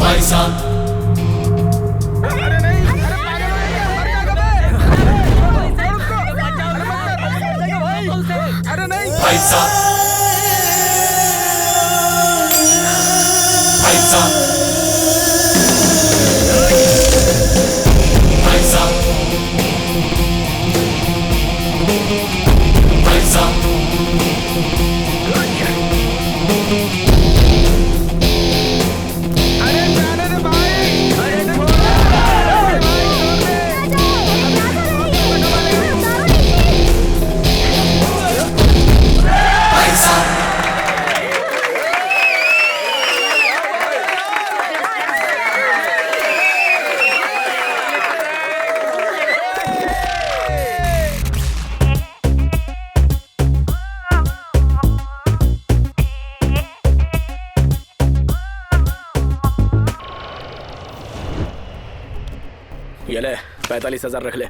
पैसा अरे नहीं, अरे पागल हो गया, मर जाएगा बे। अरे नहीं पैसा पैसा पैसा पैसा अरे जाने दे भाई, अरे छोड़ पैसा ये ले 45,000 रख ले।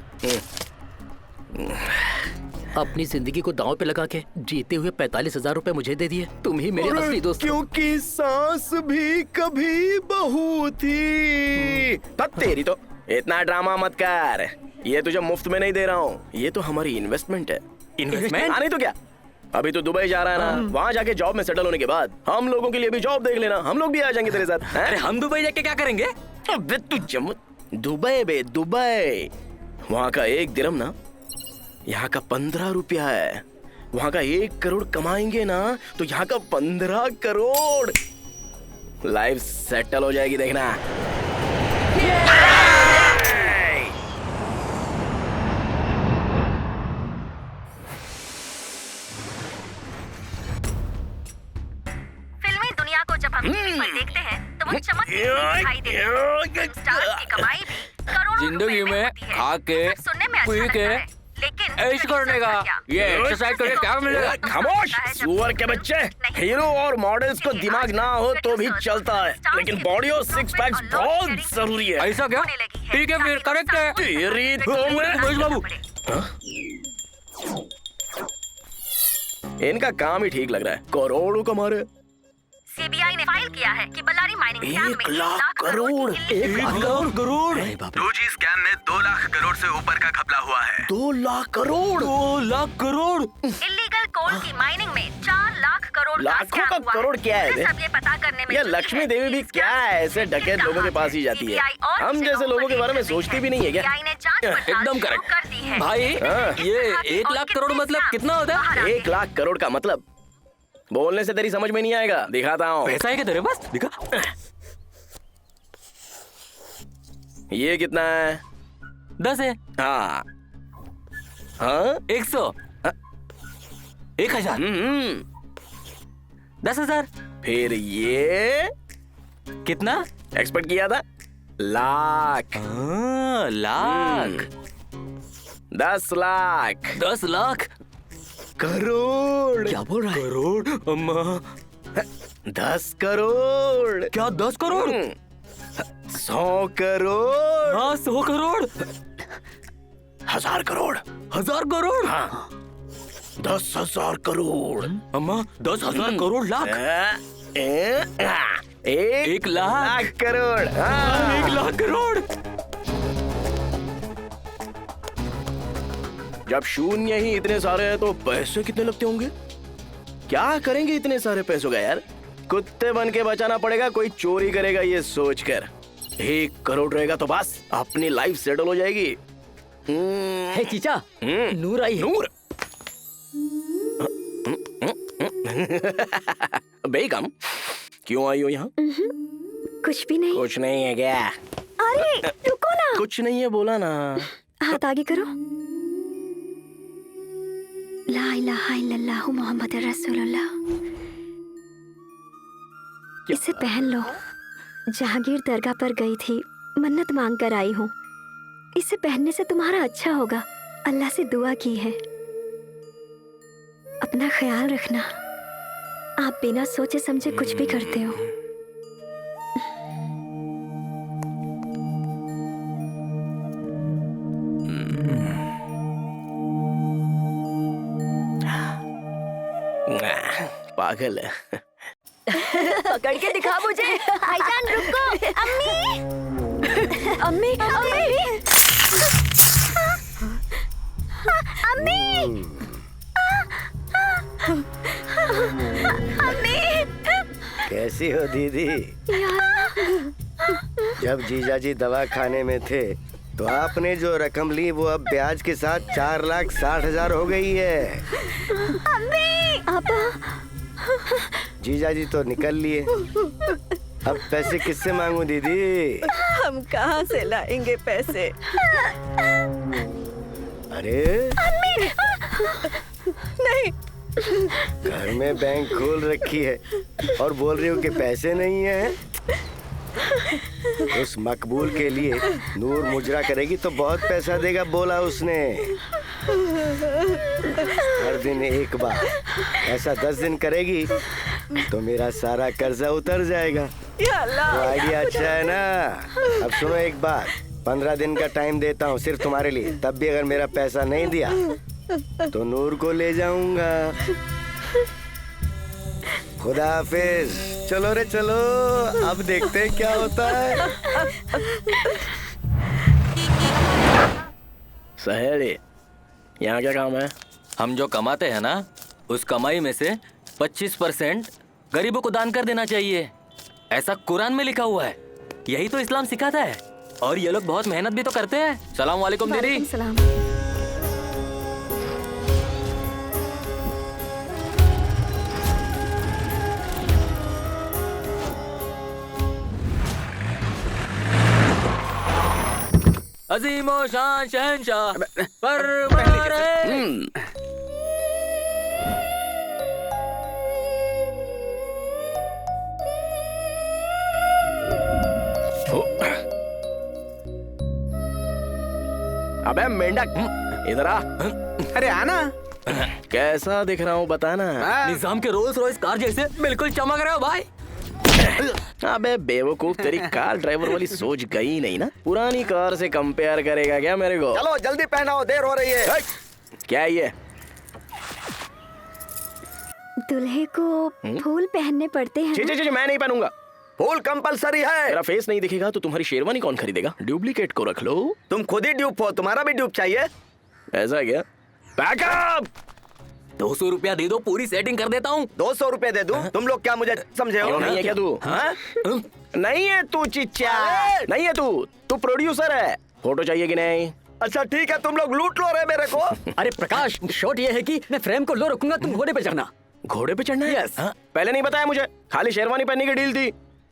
अपनी जिंदगी को दांव पे लगा के जीते हुए 45,000 रुपए मुझे दे दिए। तुम ही मेरे असली दोस्त हो। क्योंकि सांस भी कभी बहू थी। तेरी तो इतना ड्रामा मत कर, ये तुझे मुफ्त में नहीं दे रहा हूँ, ये तो हमारी इन्वेस्टमेंट है। इन्वेस्टमेंट? नहीं तो क्या, अभी तो दुबई जा रहा है ना, वहाँ जाके जॉब में सेटल होने के बाद हम लोगों के लिए भी जॉब देख लेना, हम लोग भी आ जाएंगे तेरे साथ। अरे हम दुबई जाके क्या करेंगे? अबे तू दुबई बे दुबई, वहाँ का 1 दिरहम ना यहाँ का 15 रुपया है। वहाँ का 1 करोड़ कमाएंगे ना तो यहाँ का 15 करोड़। लाइफ सेटल हो जाएगी, देखना। फिल्मी दुनिया को जब हम टीवी पर देखते हैं तो वो चमकती हुई दिखाई देती है। स्टार्स की कमाई भी करोड़ों जिंदगी रुपए में होती है। खा के, सिर्फ सुनने में अच्छा पी लगता के, है, लेकिन ऐश करने का, ये एक्सरसाइज करके क्या मिलेगा? खामोश सुअर के बच्चे। हीरो और मॉडल्स को दिमाग ना हो तो भी चलता है, लेकिन बॉडी और 6 पैक्स बहुत जरूरी है। ऐसा क्या? ठीक है फिर, करेक्ट है। तेरी तो मैं- महेश बाबू, इनका काम ही ठीक लग रहा है, करोड़ों कमा रहे। सीबीआई ने फाइल किया है कि बल्लारी माइनिंग स्कैम में 1 लाख करोड़, 1 लाख करोड़, 2G स्कैम में 2 लाख करोड़ से ऊपर का घपला हुआ है। 2 लाख करोड़, 2 लाख करोड़। इलीगल कोल की माइनिंग में 4 लाख करोड़ का लाखों स्कैम का हुआ करोड़ क्या है पुलिस बे? अब ये पता करने में ये जुटी लक्ष्मी है देवी भी कि क्या है, ऐसे स्कैम डकैत लोगों के पास ही जाती है। CBI और हम इसे जैसे लोगों के बारे में ओपन सोचती भी नहीं है क्या? CBI ने जांच पड़ताल एकदम शुरू करेक्ट। कर दी है। भाई हाँ। ये 1 लाख करोड़ मतलब कितना होता है? 1 लाख करोड़ का मतलब बोलने से तेरी समझ में नहीं आएगा, दिखाता हूँ। पैसा है क्या तेरे पास? दिखा। ये कितना है? 10 है। हाँ हाँ 100, 1000, 10,000। फिर ये कितना? एक्सपेक्ट किया था लाख। लाख। 10 लाख, 10 लाख करोड़, क्या बोल रहा है? करोड़। अम्मा 10 करोड़, क्या 10 करोड़? 100 करोड़, हाँ 100 करोड़, 1000 करोड़, 1000 करोड़। हाँ 10,000 करोड़, अम्मा 10,000 करोड़ लाख। 1 लाख करोड़, हाँ। 1 लाख करोड़। जब शून्य ही इतने सारे हैं तो पैसे कितने लगते होंगे? क्या करेंगे इतने सारे पैसों का यार? कुत्ते बन के बचाना पड़ेगा, कोई चोरी करेगा ये सोचकर। 1 करोड़ रहेगा तो बस अपनी लाइफ सेटल हो जाएगी। हे चीचा, नूर आई है। नूर बेगम, क्यों आई हो यहाँ? कुछ भी नहीं। कुछ नहीं है क्या? अरे रुको ना। कुछ नहीं है बोला ना। हाथ आगे करो। ला इलाहा इल्लल्लाह मुहम्मद रसूलुल्लाह। इसे पहन लो। जहांगीर दरगाह पर गई थी, मन्नत मांग कर आई हूँ। इसे पहनने से तुम्हारा अच्छा होगा, अल्लाह से दुआ की है। अपना ख्याल रखना। आप बिना सोचे समझे कुछ भी करते हो। पागल है। पकड़ के दिखा मुझे। भाईजान रुको, अब अम्मी अम्मी अम्मी अम्मी कैसी हो दीदी? जब जीजा जी दवा खाने में थे तो आपने जो रकम ली वो अब ब्याज के साथ 4,60,000 हो गई है। जीजा जी तो निकल लिए, अब पैसे किससे मांगू दीदी? हम कहाँ से लाएंगे पैसे? अरे नहीं, घर में बैंक खोल रखी है और बोल रही हो कि पैसे नहीं है। उस मकबूल के लिए नूर मुजरा करेगी तो बहुत पैसा देगा, बोला उसने। हर दिन एक बार, ऐसा 10 दिन करेगी तो मेरा सारा कर्जा उतर जाएगा। या अल्लाह, तो आइडिया अच्छा है ना। अब सुनो एक बात, 15 दिन का टाइम देता हूँ सिर्फ तुम्हारे लिए। तब भी अगर मेरा पैसा नहीं दिया तो नूर को ले जाऊंगा। खुदा हाफिज। चलो रे चलो, अब देखते हैं क्या होता है। सहेली, यहाँ क्या काम है? हम जो कमाते हैं ना, उस कमाई में से 25% गरीबों को दान कर देना चाहिए, ऐसा कुरान में लिखा हुआ है। यही तो इस्लाम सिखाता है। और ये लोग बहुत मेहनत भी तो करते हैं। सलाम वालेकुम दीदी। वालेकुम सलाम। अजीमो शान शहंशाह फरमान है। अबे मेंढक, इधर आ। अरे आना। कैसा दिख रहा हूँ बताना। निजाम के रोल्स रॉयस कार जैसे बिल्कुल चमक रहे हो भाई। अबे बेवकूफ, तेरी कार ड्राइवर वाली सोच गई नहीं ना। पुरानी कार से कंपेयर करेगा क्या मेरे को? चलो जल्दी पहनाओ, देर हो रही है। क्या है ये? दूल्हे को फूल पहनने पड़ते हैं जी ना? जी जी, मैं नहीं पहनूंगा। फूल कंपलसरी है। मेरा फेस नहीं दिखेगा तो तुम्हारी शेरवानी कौन खरीदेगा? डुप्लीकेट को रख लो। तुम खुद ही ड्यूप हो, तुम्हारा भी ड्यूप चाहिए। ऐसा है क्या? बैकअप। 200 रुपया दे दो, पूरी सेटिंग कर देता हूँ। 200 रुपए दे दूं? तुम लोग क्या मुझे समझे हो? क्यों नहीं है क्या तू? हाँ? नहीं है तू चिच्चा, नहीं है तू प्रोड्यूसर है। फोटो चाहिए कि नहीं? अच्छा ठीक है, तुम लोग लूट लो रहे मेरे को। अरे प्रकाश, शॉट ये है कि मैं फ्रेम को लो रखूंगा, तुम घोड़े पे चढ़ना। घोड़े पे चढ़ना है? Yes. हाँ? पहले नहीं बताया मुझे, खाली शेरवानी पहनने की डील थी।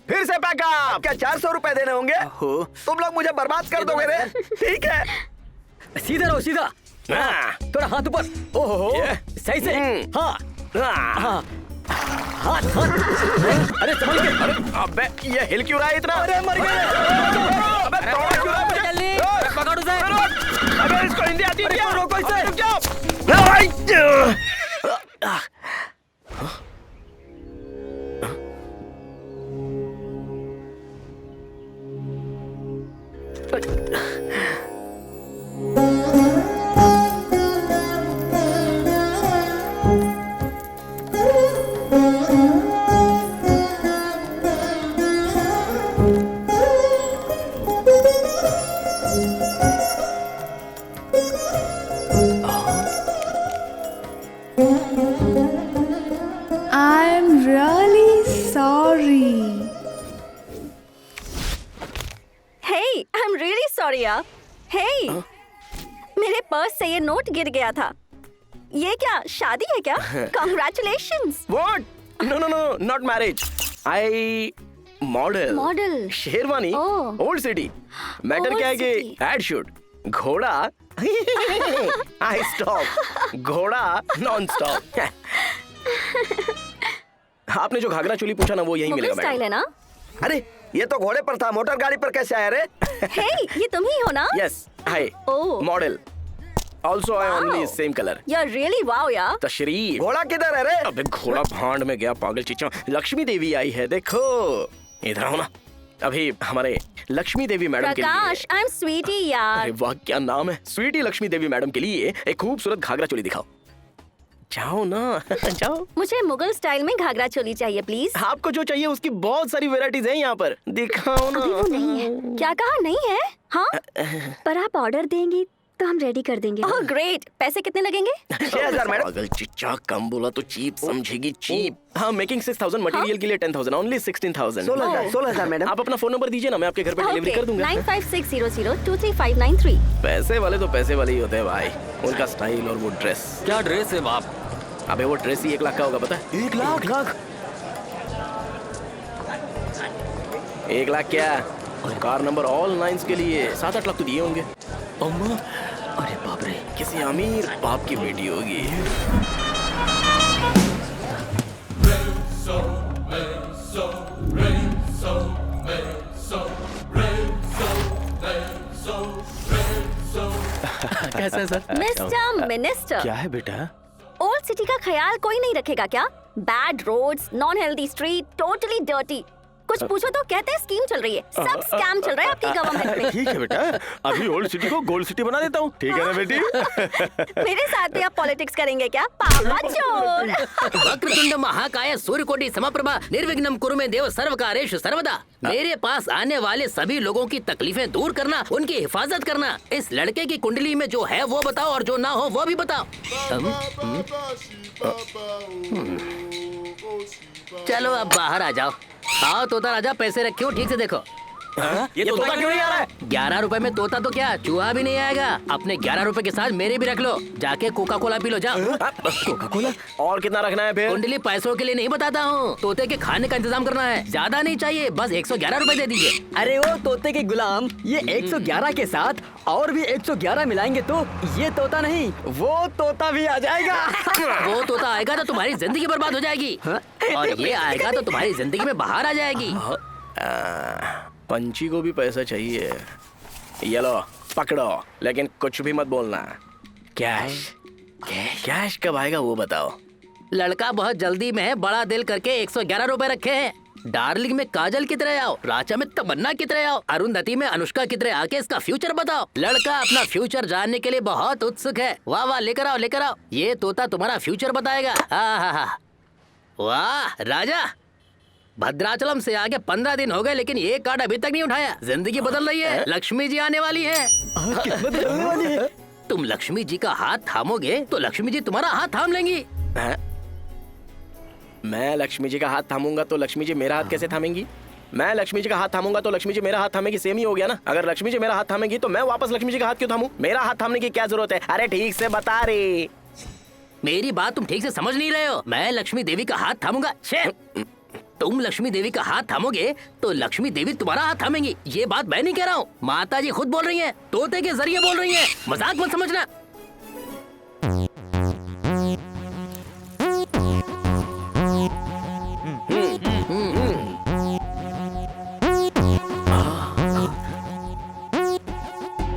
फिर से पैकअप। क्या 400 रुपए देने होंगे? तुम लोग मुझे बर्बाद कर दोगे रे। ठीक है, सीधा रहो, सीधा। हाँ। थोड़ा हाथ ऊपर। ओहो, सही से। हाँ हाँ, हाथ हाथ। अरे संभल के। अरे अबे ये हिल क्यों रहा है इतना? अरे मर गए। अबे दौड़ा क्यों रहा है मुझे? जल्दी पकड़ उसे। अबे इसको हिंदी आती है क्या? रोको इसे। रुक जाओ। I'm really sorry. Hey, I'm really sorry यार। Hey, मेरे पर्स से ये नोट गिर गया था। ये क्या शादी है क्या? Congratulations. What? No, no, no, not marriage. I model. Model. Sherwani. Oh. Old city. Matter Old क्या है कि city. ad shoot. घोड़ा. I stop. घोड़ा non stop. आपने जो घाघरा चोली पूछा ना वो यही मुगल मिलेगा स्टाइल है मैडम। ना? अरे ये तो घोड़े पर था, मोटर गाड़ी पर कैसे आया रे? Hey, ये तुम ही हो ना? Yes. Hi. Oh. Model. Also I only Wow. same color. You're really wow यार। तशरीफ। घोड़ा किधर है रे? अबे घोड़ा भांड में गया पागल चिच्चा। लक्ष्मी देवी आई है देखो। इधर आओ ना। अभी हमारे लक्ष्मी देवी मैडम के प्रकाश, लिए। I'm sweetie अरे यार। वाह क्या नाम है। स्वीटी लक्ष्मी देवी मैडम के लिए एक खूबसूरत घाघरा चोली दिखाओ। जाओ ना जाओ। मुझे मुगल स्टाइल में घाघरा चोली चाहिए प्लीज। आपको जो चाहिए उसकी बहुत सारी वैरायटीज हैं यहाँ पर, दिखाओ ना। अभी वो नहीं है। क्या कहा नहीं है? हाँ पर आप ऑर्डर देंगी तो हम रेडी कर देंगे। Oh great. पैसे कितने लगेंगे? 6000 मैडम। पागल चिच्चा, कम बोला तो चीप समझेगी चीप। हाँ मेकिंग 6000, मटेरियल के लिए 10,000, ओनली 16,000। 16,000 मैडम। आप अपना फोन नंबर दीजिए ना, मैं आपके घर पे डिलीवरी कर दूंगा। 9560023593। पैसे वाले तो पैसे वाले ही होते हैं भाई, उनका स्टाइल और वो ड्रेस। क्या ड्रेस है बाप? अबे वो ड्रेस ही 1 लाख का होगा, पता है? 1 लाख? 1 लाख क्या? कार नंबर ऑल 9s के लिए 7-8 लाख तो दिए होंगे। अम्मा, अरे बाप रे, किसी अमीर बाप की बेटी होगी। कैसा है सर? मिस्टर मिनिस्टर, क्या है बेटा? ओल्ड सिटी का ख्याल कोई नहीं रखेगा क्या? Bad roads, non healthy street, totally dirty. कुछ पूछो तो कहते हैं स्कीम चल रही है। सब स्कैम चल रहा है आपकी गवर्नमेंट में। ठीक है बेटा, अभी ओल्ड सिटी को गोल्ड सिटी बना देता हूँ, ठीक है ना बेटी? मेरे साथ भी आप पॉलिटिक्स करेंगे क्या? पापा चोर। वक्रतुंड महाकाय सूर्यकोटि समप्रभा निर्विघ्नं कुरु मे देव सर्वकारेषु सर्वदा। मेरे पास आने वाले सभी लोगों की तकलीफें दूर करना, उनकी हिफाजत करना। इस लड़के की कुंडली में जो है वो बताओ और जो ना हो वो भी बताओ। चलो अब बाहर आ जाओ। आओ तोता राजा, पैसे रखे हो ठीक से देखो। ये तोता क्यों नहीं आ रहा है? 11 रुपए में तोता तो क्या चूहा भी नहीं आएगा। अपने 11 रुपए के साथ मेरे भी रख लो। जाके कोका कोला पी लो, जाओ। Coca Cola? और कितना रखना है फिर? कुंडली पैसों के लिए नहीं बताता हूँ, तोते के खाने का इंतजाम करना है। ज्यादा नहीं चाहिए, बस 111 रुपए दे दीजिए। अरे वो तोते के गुलाम, ये 111 के साथ और भी 111 मिलाएंगे तो ये तोता नहीं वो तोता भी आ जाएगा। वो तोता आएगा तो तुम्हारी जिंदगी बर्बाद हो जाएगी, और ये आएगा तो तुम्हारी जिंदगी में बाहर आ जाएगी। पंछी को भी पैसा चाहिए। ये लो पकड़ो, लेकिन कुछ भी मत बोलना। कैश कैश कब आएगा वो बताओ। लड़का बहुत जल्दी में है, बड़ा दिल करके 111 रुपए रखे हैं। डार्लिंग में काजल की तरह आओ, राजा में तमन्ना की तरह आओ, अरुंधति में अनुष्का की तरह आके इसका फ्यूचर बताओ। लड़का अपना फ्यूचर जानने के लिए बहुत उत्सुक है। वाह वाह, लेकर आओ लेकर आओ, ये तोता तुम्हारा फ्यूचर बताएगा। वाह राजा, भद्राचलम से आगे 15 दिन हो गए लेकिन ये कार्ड अभी तक नहीं उठाया। जिंदगी बदल रही है, लक्ष्मी जी आने वाली है। बदलने वाली है। तुम लक्ष्मी जी का हाथ थामोगे तो लक्ष्मी जी तुम्हारा हाथ थाम लेंगी। मैं लक्ष्मी जी का हाथ थामूंगा तो लक्ष्मी जी मेरा हाथ कैसे थामेंगी? मैं लक्ष्मी जी का हाथ थामूंगा तो लक्ष्मी जी मेरा हाथ थामेगी, सेम ही हो गया ना। अगर लक्ष्मी जी मेरा हाथ थामेगी तो मैं वापस लक्ष्मी जी का हाथ क्यों थामूं? मेरा हाथ थामने की क्या जरूरत है? अरे ठीक से बता रे। मेरी बात तुम ठीक से समझ नहीं रहे हो। मैं लक्ष्मी देवी का हाथ थामूंगा। तुम लक्ष्मी देवी का हाथ थामोगे तो लक्ष्मी देवी तुम्हारा हाथ थामेंगी। ये बात मैं नहीं कह रहा हूँ, माता जी खुद बोल रही हैं, तोते के जरिए बोल रही हैं। मजाक मत समझना।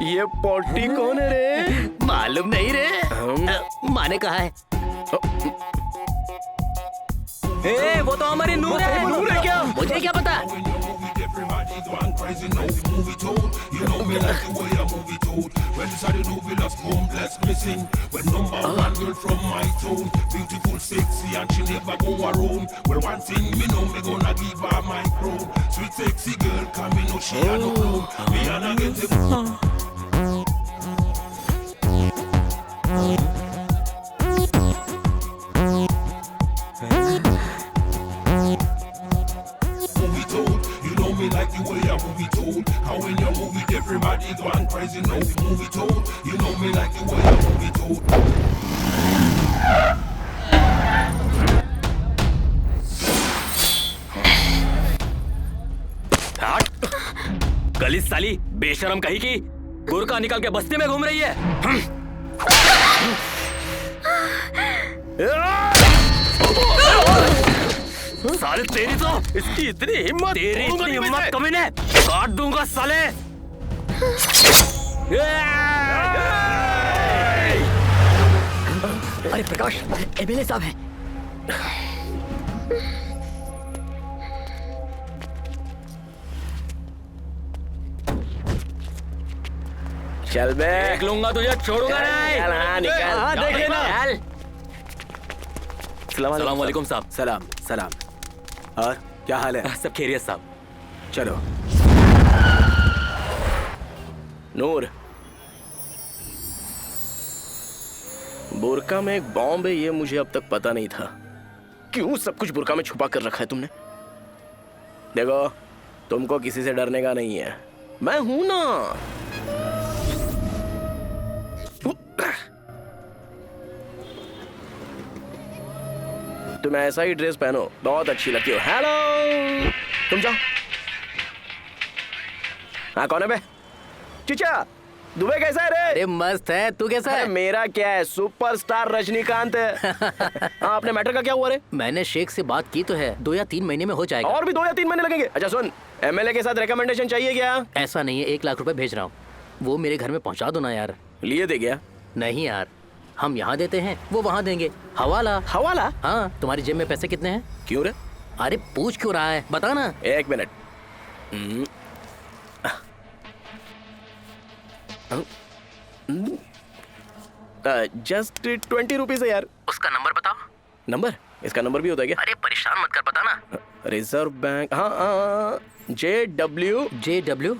ये पोटी कौन है रे? मालूम नहीं रे, माँ ने कहा है। ए, वो तो हमारी नूर है। नूर है क्या? मुझे क्या पता। गलीस साली बेशरम कहीं की, गुरका निकल के बस्ती में घूम रही है। साले तेरी तो इसकी इतनी हिम्मत, तेरी इतनी हिम्मत कमीने, काट दूंगा साले। अरे प्रकाश, एमएलए साहब हैं। चल बे, देख लूंगा तुझे, छोड़ूंगा नहीं। चल हाँ निकल। हाँ देखे ना। चल। सलाम वालेकुम साहब। सलाम सलाम। और क्या हाल है? सब खैरियत साहब। चलो। नूर, बुरका में एक बॉम्ब है, ये मुझे अब तक पता नहीं था। क्यों सब कुछ बुरका में छुपा कर रखा है तुमने? देखो, तुमको किसी से डरने का नहीं है, मैं हूं ना। तुम ऐसा ही ड्रेस पहनो, बहुत अच्छी लगती हो। हेलो, तुम जाओ। हाँ, कौन है बे? चिचा, दुबई कैसा है रे? अरे मस्त है, तू कैसा अरे है? मेरा क्या है, सुपरस्टार रजनीकांत है। हाँ, अपने मैटर का क्या हुआ रे? मैंने शेख से बात की तो है, 2 या 3 महीने में हो जाएगा। और भी 2 या 3 महीने लगेंगे? अच्छा सुन, एमएलए के साथ रिकमेंडेशन चाहिए क्या? ऐसा नहीं है, 1 लाख रुपए भेज रहा हूँ, वो मेरे घर में पहुँचा दो ना यार। लिए दे गया? नहीं यार, हम यहाँ देते हैं, वो वहाँ देंगे। हवाला। हवाला? हाँ, तुम्हारी जेब में पैसे कितने हैं? क्यों रे? अरे पूछ क्यों रहा है, बता ना। 1 मिनट। जस्ट 20 रुपीज है यार। उसका नंबर बताओ। नंबर? इसका नंबर भी होता है क्या? अरे परेशान मत कर, बता ना। रिजर्व बैंक, हाँ, JW JW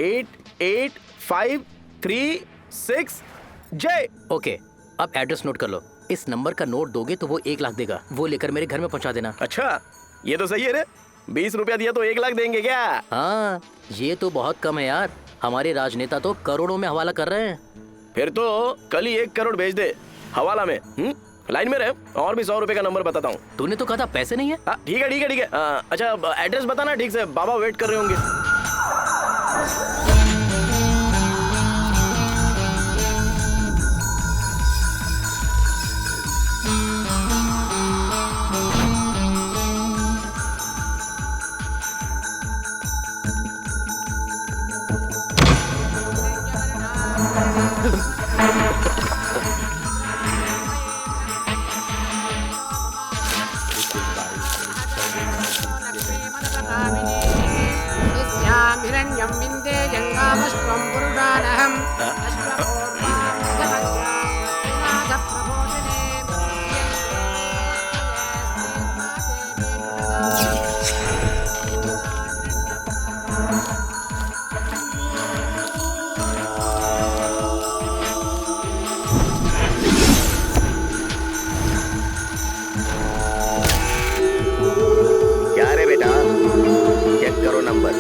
885336J। ओके, अब एड्रेस नोट कर लो। इस नंबर का नोट दोगे तो वो 1 लाख देगा, वो लेकर मेरे घर में पहुंचा देना। अच्छा, ये तो सही है रे। 20 रुपया दिया तो 1 लाख देंगे क्या? हाँ, ये तो बहुत कम है यार, हमारे राजनेता तो करोड़ों में हवाला कर रहे हैं। फिर तो कल ही 1 करोड़ भेज दे हवाला में। लाइन में रहे, और भी 100 रुपए का नंबर बताता हूँ। तूने तो कहा था पैसे नहीं है। ठीक है ठीक है ठीक है। अच्छा एड्रेस बताना ठीक से, बाबा वेट कर रहे होंगे। हिरण्यं विन्दे जङ्गामश्वं पुरुषानहम् क्या रे बेटा, चेक करो नंबर।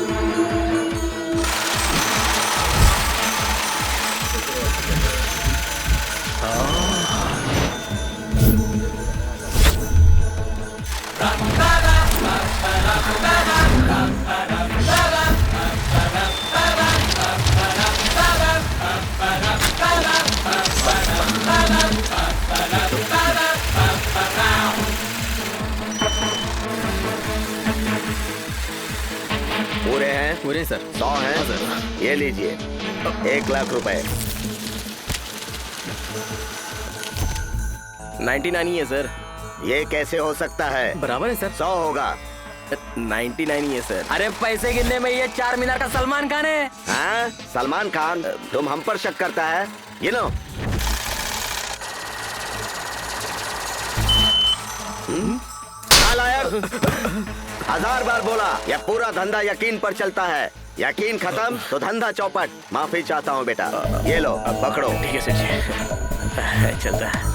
पूरे हैं? पूरे सर। 100 हैं? ये लीजिए 1 लाख रुपए। 99 ही है सर। ये कैसे हो सकता है? बराबर है सर। 100 होगा। 99 ही है सर। अरे पैसे गिनने में ये 4 मीनार का सलमान खान है। हाँ, सलमान खान, तुम हम पर शक करता है? ये लो। नालायक, 1000 बार बोला, यह पूरा धंधा यकीन पर चलता है। यकीन खत्म तो धंधा चौपट। माफी चाहता हूँ बेटा, ये लो अब पकड़ो। ठीक है सर जी, चलता है।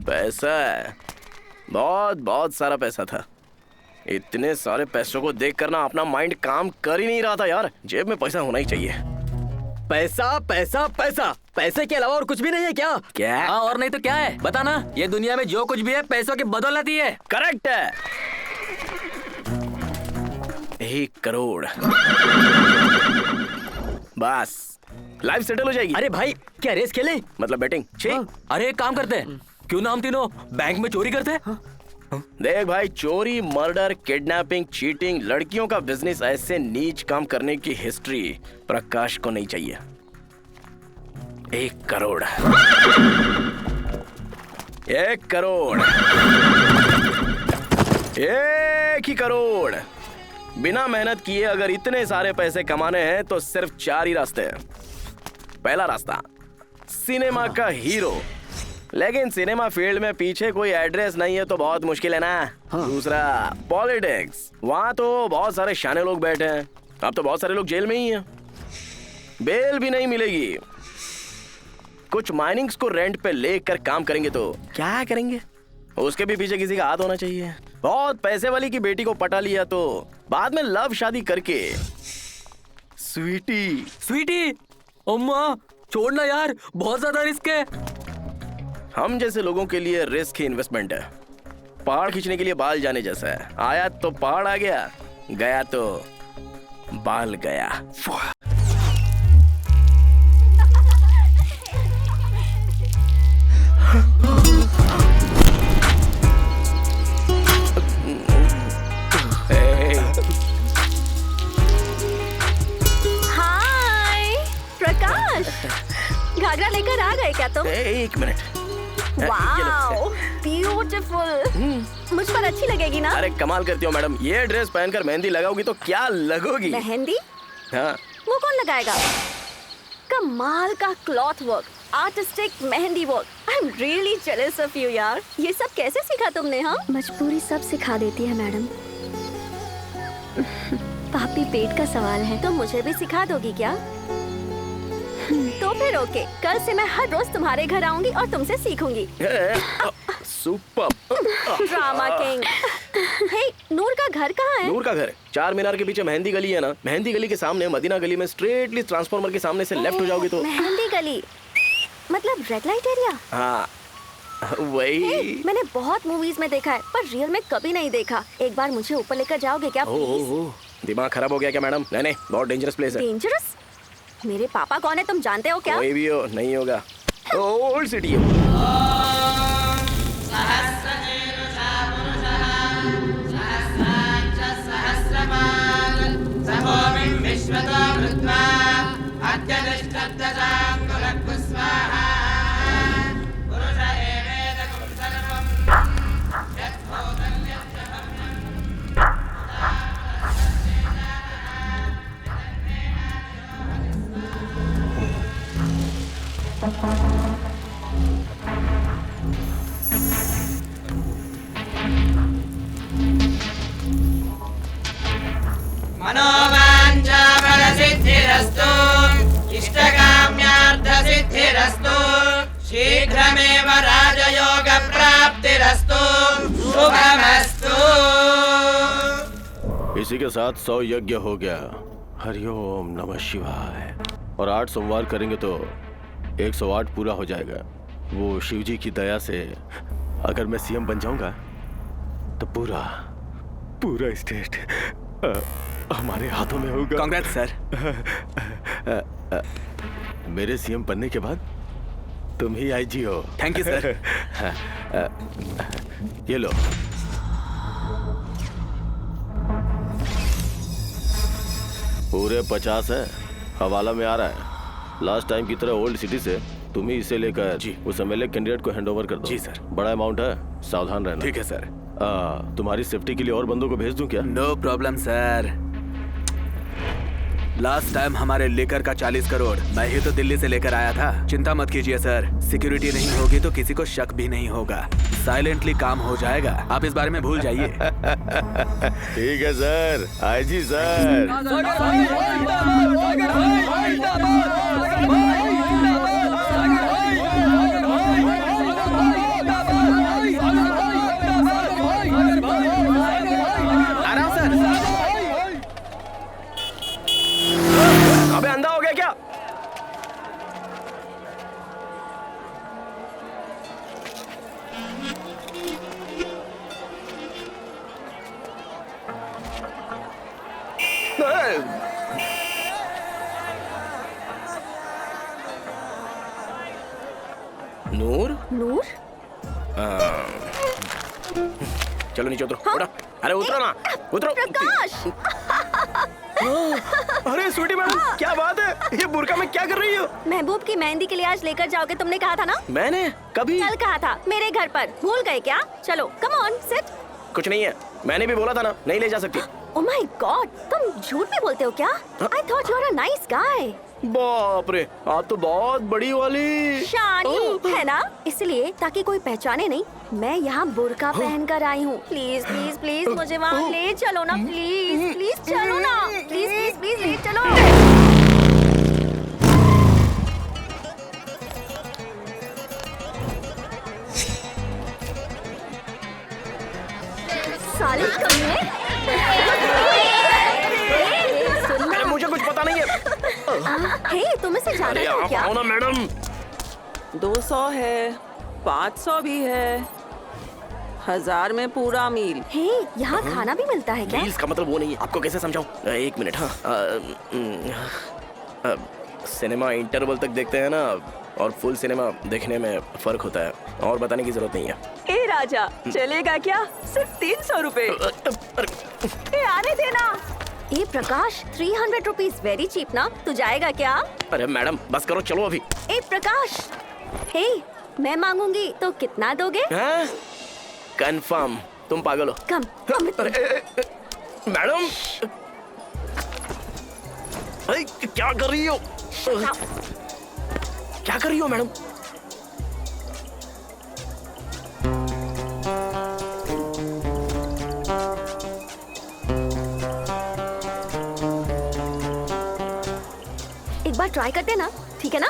पैसा है, बहुत बहुत सारा पैसा था। इतने सारे पैसों को देख कर ना अपना माइंड काम कर ही नहीं रहा था यार। जेब में पैसा होना ही चाहिए। पैसा पैसा पैसा, पैसे के अलावा और कुछ भी नहीं है क्या? क्या? हाँ, और नहीं तो क्या है, बता ना। ये दुनिया में जो कुछ भी है पैसों की बदौलत ही है। करेक्ट है। 1 करोड़ बस, लाइफ सेटल हो जाएगी। अरे भाई, क्या रेस खेलें? मतलब बैटिंग? अरे एक काम करते हैं, क्यों ना हम तीनों बैंक में चोरी करते हैं? देख भाई, चोरी, मर्डर, किडनैपिंग, चीटिंग, लड़कियों का बिजनेस, ऐसे नीच काम करने की हिस्ट्री प्रकाश को नहीं चाहिए। 1 करोड़, 1 करोड़, 1 ही करोड़। बिना मेहनत किए अगर इतने सारे पैसे कमाने हैं तो सिर्फ 4 ही रास्ते हैं। पहला रास्ता, सिनेमा का हीरो, लेकिन सिनेमा फील्ड में पीछे कोई एड्रेस नहीं है तो बहुत मुश्किल है ना। दूसरा पॉलिटिक्स, वहाँ तो बहुत सारे शाने लोग बैठे हैं। अब तो बहुत सारे लोग जेल में ही हैं, बेल भी नहीं मिलेगी। कुछ माइनिंग्स को रेंट पे लेकर काम करेंगे तो क्या करेंगे? उसके भी पीछे किसी का हाथ होना चाहिए। बहुत पैसे वाली की बेटी को पटा लिया तो बाद में लव शादी करके स्वीटी, अम्मा छोड़ना यार, बहुत ज्यादा रिस्क है। हम जैसे लोगों के लिए रिस्क ही इन्वेस्टमेंट है। पहाड़ खींचने के लिए बाल जाने जैसा है। आया तो पहाड़ आ गया, गया तो बाल गया। हाय प्रकाश, घाघरा लेकर आ गए क्या तुम? एक मिनट। वाओ ब्यूटीफुल, मुझ पर अच्छी लगेगी ना? अरे कमाल करती हो मैडम, ये ड्रेस पहनकर मेहंदी लगाओगी तो क्या लगोगी? मेहंदी? हाँ। वो कौन लगाएगा? कमाल का cloth work, artistic mehndi work. I am really jealous of you यार। ये सब कैसे सीखा तुमने? हाँ, मजबूरी सब सिखा देती है मैडम। पापी पेट का सवाल है, तो मुझे भी सिखा दोगी क्या? तो फिर ओके, कल से मैं हर रोज तुम्हारे घर आऊंगी और तुमसे सीखूंगी। Super. Drama king. Hey, Noor का घर कहाँ है? नूर का घर चार मीनार के पीछे मेहंदी गली है ना, मेहंदी गली के सामने मदीना गली में स्ट्रेटली ट्रांसफार्मर के सामने से लेफ्ट हो जाओगे तो। मेहंदी गली मतलब रेड लाइट एरिया? हाँ वही। मैंने बहुत मूवीज में देखा है पर रियल में कभी नहीं देखा। एक बार मुझे ऊपर लेकर जाओगे क्या प्लीज? दिमाग खराब हो गया क्या मैडम? नहीं, बहुत डेंजरस प्लेस है। डेंजरस? मेरे पापा कौन है तुम जानते हो क्या? कोई भी हो, नहीं होगा। ओल्ड सिटी है। मनोवाञ्छाफलसिद्धिरस्तु, इष्टकाम्यार्थसिद्धिरस्तु, शीघ्रमेव राजयोगप्राप्तिरस्तु, शुभमस्तु। इसी के साथ 100 यज्ञ हो गया। हरिओम नमः शिवाय। और 8 सोमवार करेंगे तो 108 पूरा हो जाएगा। वो शिव जी की दया से अगर मैं सीएम बन जाऊंगा तो पूरा स्टेट हमारे हाथों में होगा। कांग्रेस सर। मेरे सीएम बनने के बाद तुम ही आईजी हो। Thank you sir. ये लो। पूरे 50 है, हवाला में आ रहा है। लास्ट टाइम की तरह ओल्ड सिटी से तुम ही इसे लेकर जी उस एमएलए कैंडिडेट को हैंडओवर कर दो। जी सर। बड़ा अमाउंट है, सावधान रहना। ठीक है सर। तुम्हारी सेफ्टी के लिए और बंदों को भेज दूं क्या? No problem sir. Last time हमारे लेकर का 40 करोड़ मैं ही तो दिल्ली से लेकर आया था। चिंता मत कीजिए सर, सिक्योरिटी नहीं होगी तो किसी को शक भी नहीं होगा। साइलेंटली काम हो जाएगा, आप इस बारे में भूल जाइए। ठीक है सर, आईजी सर। अबे अंधा हो गया क्या? नूर? नूर? चलो नीचे उतरो। हाँ? अरे उतरो ना, उतरो। प्रकाश! अरे स्वीटी मैडम, क्या बात है? ये बुर्का में क्या कर रही हो? महबूब की मेहंदी के लिए आज लेकर जाओगे, तुमने कहा था ना? मैंने कभी? कल कहा था, मेरे घर पर। भूल गए क्या? चलो कम ऑन सिट। कुछ नहीं है, मैंने भी बोला था ना, नहीं ले जा सकती। ओह माय गॉड, तुम झूठ भी बोलते हो क्या? I thought you are a nice guy. बाप रे, आप तो बहुत बड़ी वाली। शानी है ना, इसलिए ताकि कोई पहचाने नहीं, मैं यहाँ बुर्का पहन कर आई हूँ। प्लीज प्लीज प्लीज मुझे वहाँ ले चलो ना, प्लीज प्लीज चलो ना, प्लीज प्लीज प्लीज ले चलो। साले कमीने। अरे मुझे कुछ पता नहीं है। हे, तुम इसे जाना अरे हो आप क्या? आओ ना मैडम। 200 है, 500 भी है, 1000 में पूरा मील। हे, यहाँ खाना भी मिलता है क्या? मील्स का मतलब वो नहीं है, आपको कैसे समझाऊं? एक मिनट। हाँ, सिनेमा इंटरवल तक देखते हैं ना, और फुल सिनेमा देखने में फर्क होता है, और बताने की जरूरत नहीं है। ए राजा, चलेगा क्या? सिर्फ 300 रुपए। ए, आने देना। ए प्रकाश, 300 रुपीज वेरी चीप ना, तू जाएगा क्या? अरे मैडम बस करो, चलो अभी। ए प्रकाश, हे, मैं मांगूंगी तो कितना दोगे? हाँ? कंफर्म, तुम पागल हो। कम मैडम, अरे क्या कर रही हो? क्या कर रही हो मैडम? एक बार ट्राई करते ना, ठीक है ना?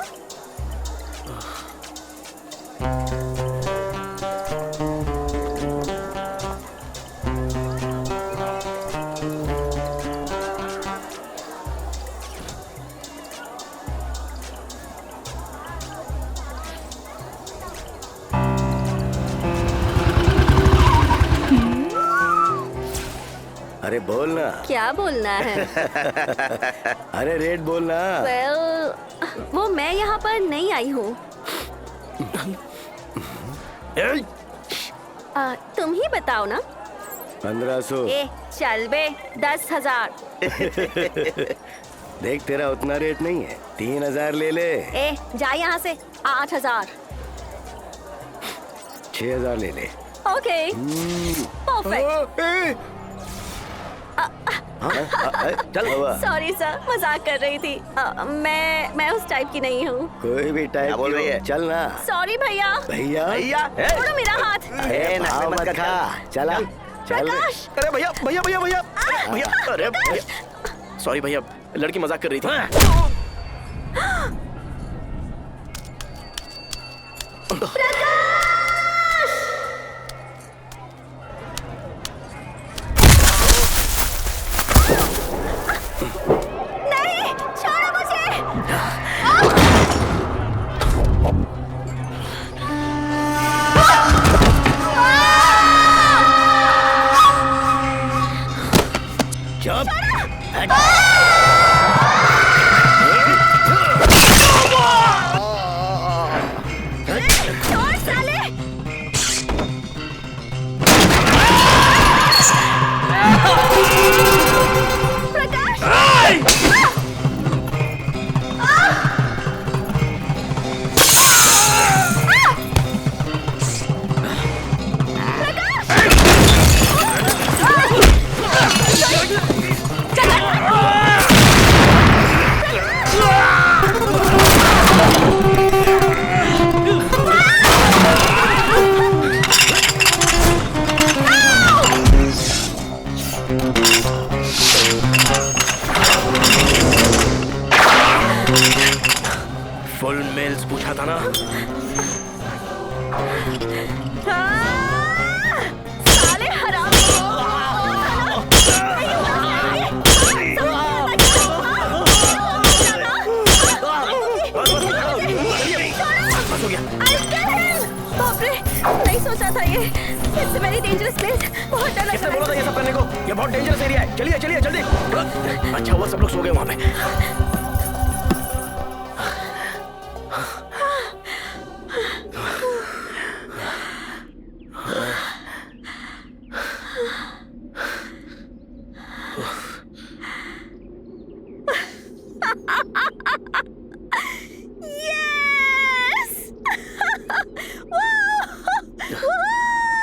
अरे बोलना। क्या बोलना है? अरे रेट बोलना। well, वो मैं यहाँ पर नहीं आई हूँ। तुम ही बताओ ना। 1500। ए चल बे, 10,000। देख तेरा उतना रेट नहीं है, 3000 ले ले। ए जा यहाँ से, 8,000। 6000 ले ले। Okay perfect. चल सॉरी सर, मजाक कर रही थी। मैं उस टाइप की नहीं हूँ। कोई भी टाइप बोल रही है, चल ना। सॉरी भैया। भैया भैया छोड़ो मेरा हाथ। भाव मत खा, चला चल। प्रकाश, अरे भैया भैया भैया भैया भैया, अरे भैया सॉरी भैया, लड़की मजाक कर रही थी। नहीं, छोड़ो मुझे। छोड़ साले। फुल मेल्स पूछा था ना। साले हराम। बस हो गया। बाप रे, नहीं सोचा था ये। इट्स वेरी डेंजरस प्लेस, बहुत डर लग किसने रहा बोला था ये सब करने को? ये बहुत डेंजरस एरिया है। चलिए चलिए जल्दी। अच्छा हुआ सब लोग सो गए वहाँ पे।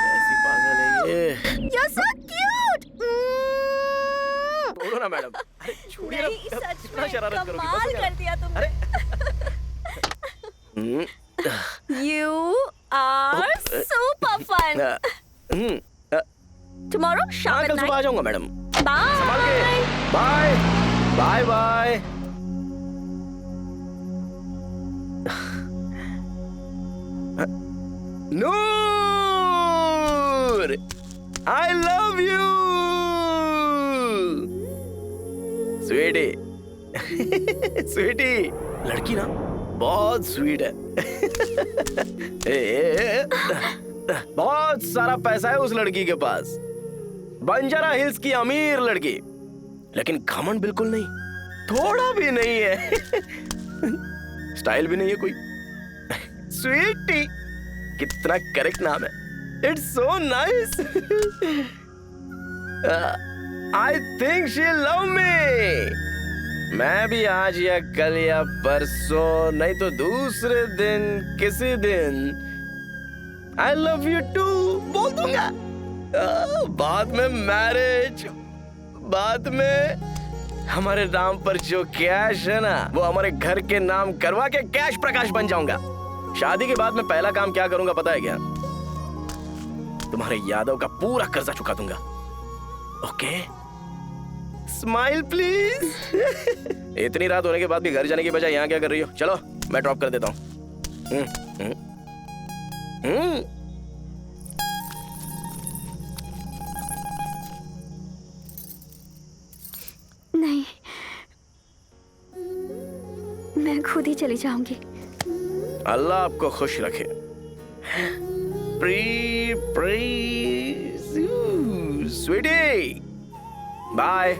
ऐसी पागल है ये। You're so cute. छोड़ो ना मैडम। अरे छोड़िए ना, नहीं, सच कितना में शरारत करोगी? कमाल बस कर दिया तुमने। हम्म, You are super fun. Tomorrow हाँ, sharp कल at सुबह आ night. जाऊंगा मैडम। संभाल के। Bye. Bye bye bye. Noor, I love you sweetie. Sweetie लड़की ना बहुत स्वीट है। बहुत सारा पैसा है उस लड़की के पास, बंजारा हिल्स की अमीर लड़की, लेकिन घमंड बिल्कुल नहीं, थोड़ा भी नहीं है। स्टाइल भी नहीं है कोई। स्वीटी, कितना करेक्ट नाम है। It's so nice. I think she love me. मैं भी आज या कल या परसों, नहीं तो दूसरे दिन, किसी दिन आई लव यू टू बोल दूंगा। बाद में मैरिज, बाद में हमारे नाम पर जो कैश है ना, वो हमारे घर के नाम करवा के कैश प्रकाश बन जाऊंगा। शादी के बाद मैं पहला काम क्या करूंगा पता है क्या? तुम्हारे यादव का पूरा कर्जा चुका दूंगा। ओके? Smile please. इतनी रात होने के बाद भी घर जाने की बजाय यहाँ क्या कर रही हो? चलो मैं ड्रॉप कर देता हूँ। नहीं, मैं खुद ही चली जाऊंगी। अल्लाह आपको खुश रखे। स्वीटी, बाय।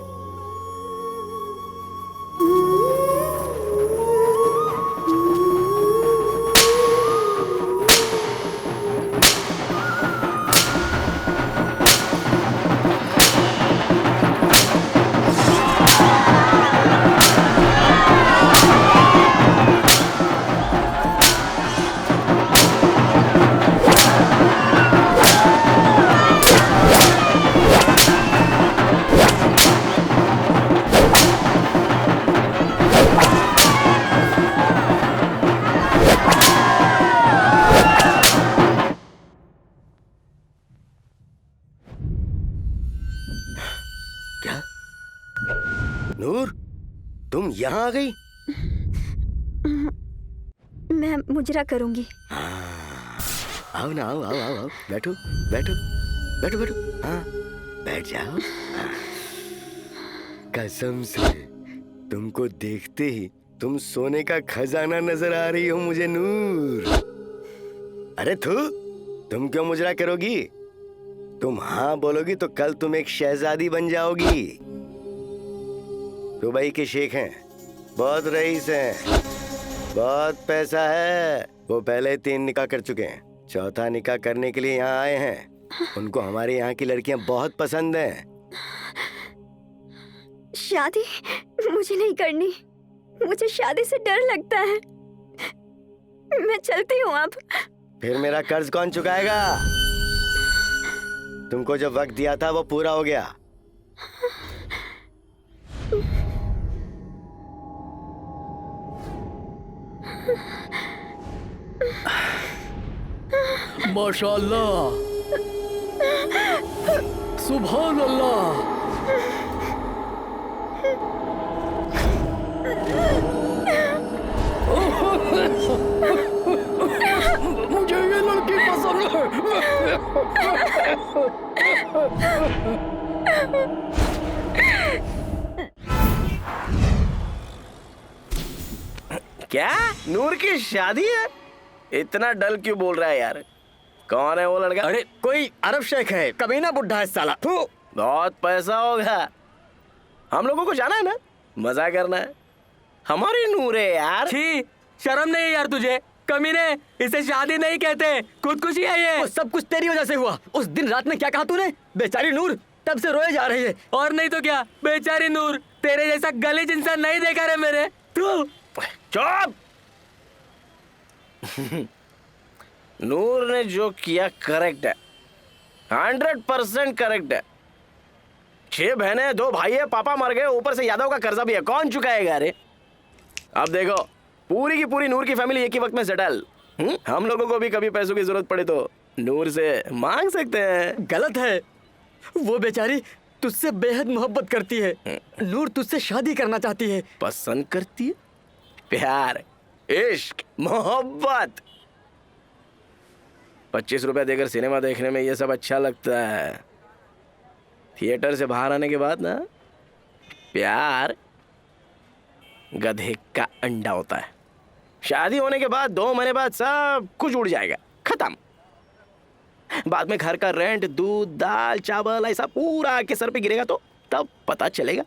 नूर, तुम यहाँ आ गई? मैं मुजरा करूंगी। आओ ना, आओ आओ आओ आओ, बैठो बैठो बैठो बैठो। हाँ बैठ जाओ। कसम से तुमको देखते ही तुम सोने का खजाना नजर आ रही हो मुझे नूर। अरे थू, तुम क्यों मुजरा करोगी? तुम हाँ बोलोगी तो कल तुम एक शहजादी बन जाओगी। दुबई के शेख हैं, बहुत रईस हैं, बहुत पैसा है। वो पहले 3 निकाह कर चुके हैं, चौथा निकाह करने के लिए यहाँ आए हैं। उनको हमारे यहाँ की लड़कियां बहुत पसंद हैं। शादी मुझे नहीं करनी, मुझे शादी से डर लगता है। मैं चलती हूँ अब। फिर मेरा कर्ज कौन चुकाएगा? तुमको जो वक्त दिया था वो पूरा हो गया। माशाअल्लाह, सुभान अल्लाह। मुझे ये लड़की पसंद है। क्या नूर की शादी है? इतना डल क्यों बोल रहा है यार? कौन है वो लड़का? अरे कोई अरब शेख है, कमीना बुड्ढा है साला। बहुत पैसा होगा। हम लोगों को जाना है ना, मजा करना है। हमारी नूर है यार। छी, शर्म नहीं है यार तुझे? कमीने, इसे शादी नहीं कहते, खुदकुशी है ये। वो सब कुछ तेरी वजह से हुआ। उस दिन रात में क्या कहा तूने? बेचारी नूर तब से रोए जा रही है। और नहीं तो क्या, बेचारी नूर, तेरे जैसा गलीज इंसान नहीं देखा रे मेरे। तू चुप। नूर ने जो किया करेक्ट है, 100% करेक्ट है। 6 बहनें 2 भाई है, पापा मर गए, ऊपर से यादव का कर्जा भी है, कौन चुकाएगा? अरे अब देखो, पूरी की पूरी नूर की फैमिली एक ही वक्त में सेटल। हम लोगों को भी कभी पैसों की जरूरत पड़े तो नूर से मांग सकते हैं। गलत है, वो बेचारी तुझसे बेहद मोहब्बत करती है। नूर तुझसे शादी करना चाहती है। पसंद करती है? प्यार, इश्क, मोहब्बत। 25 रुपए देकर सिनेमा देखने में ये सब अच्छा लगता है। थिएटर से बाहर आने के बाद ना, प्यार गधे का अंडा होता है। शादी होने के बाद 2 महीने बाद सब कुछ उड़ जाएगा, खत्म। बाद में घर का रेंट, दूध, दाल, चावल ऐसा पूरा आके सर पे गिरेगा तो तब पता चलेगा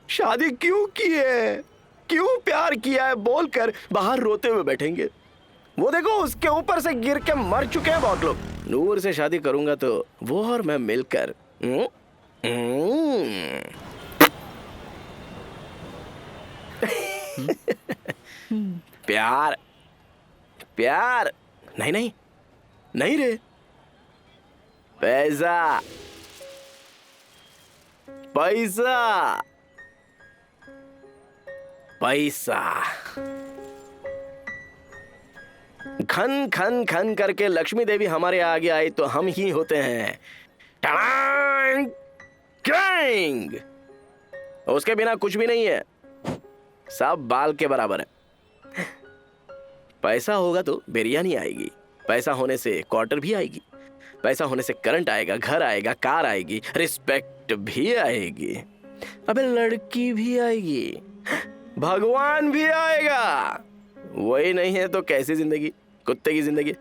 शादी क्यों की है, क्यों प्यार किया है बोलकर बाहर रोते हुए बैठेंगे। वो देखो, उसके ऊपर से गिर के मर चुके हैं बहुत लोग। नूर से शादी करूंगा तो वो और मैं मिलकर प्यार, प्यार नहीं नहीं नहीं रे, पैसा, पैसा, पैसा। खन खन खन करके लक्ष्मी देवी हमारे आगे आई तो हम ही होते हैं टड़ांग, क्रैंग। उसके बिना कुछ भी नहीं है, सब बाल के बराबर है। पैसा होगा तो बिरयानी आएगी, पैसा होने से क्वार्टर भी आएगी, पैसा होने से करंट आएगा, घर आएगा, कार आएगी, रिस्पेक्ट भी आएगी, अबे लड़की भी आएगी, भगवान भी आएगा। वही नहीं है तो कैसी जिंदगी, कुत्ते की जिंदगी।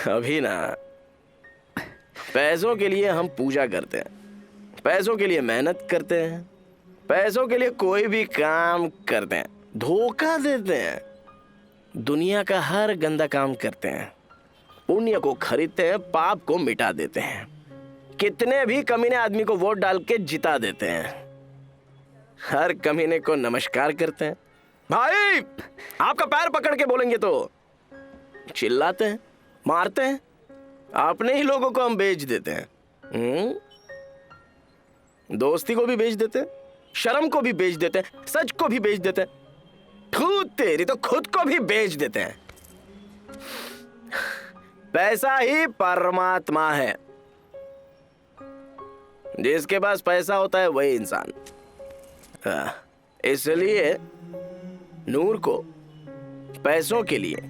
अभी ना पैसों के लिए हम पूजा करते हैं, पैसों के लिए मेहनत करते हैं, पैसों के लिए कोई भी काम करते हैं, धोखा देते हैं, दुनिया का हर गंदा काम करते हैं, पुण्य को खरीदते हैं, पाप को मिटा देते हैं, कितने भी कमीने आदमी को वोट डाल के जिता देते हैं, हर कमीने को नमस्कार करते हैं। भाई आपका पैर पकड़ के बोलेंगे तो चिल्लाते हैं, मारते हैं, अपने ही लोगों को हम बेच देते हैं। दोस्ती को भी बेच देते हैं, शर्म को भी बेच देते हैं, सच को भी बेच देते हैं, खुद तेरी तो खुद को भी बेच देते हैं। पैसा ही परमात्मा है, जिसके पास पैसा होता है वही इंसान। इसलिए नूर को पैसों के लिए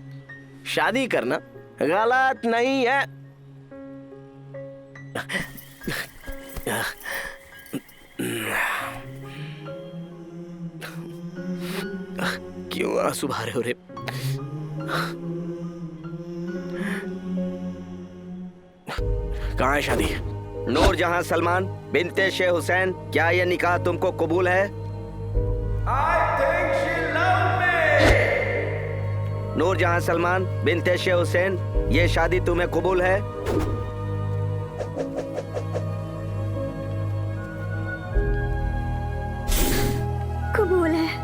शादी करना गलत नहीं है। क्यों आंसू बहा रहे हो रे? कहाँ है शादी? नूरजहां सलमान बिनते शेख हुसैन, क्या यह निकाह तुमको कबूल है? नूरजहां सलमान बिनते शेख हुसैन, ये शादी तुम्हें कबूल है? कबूल है।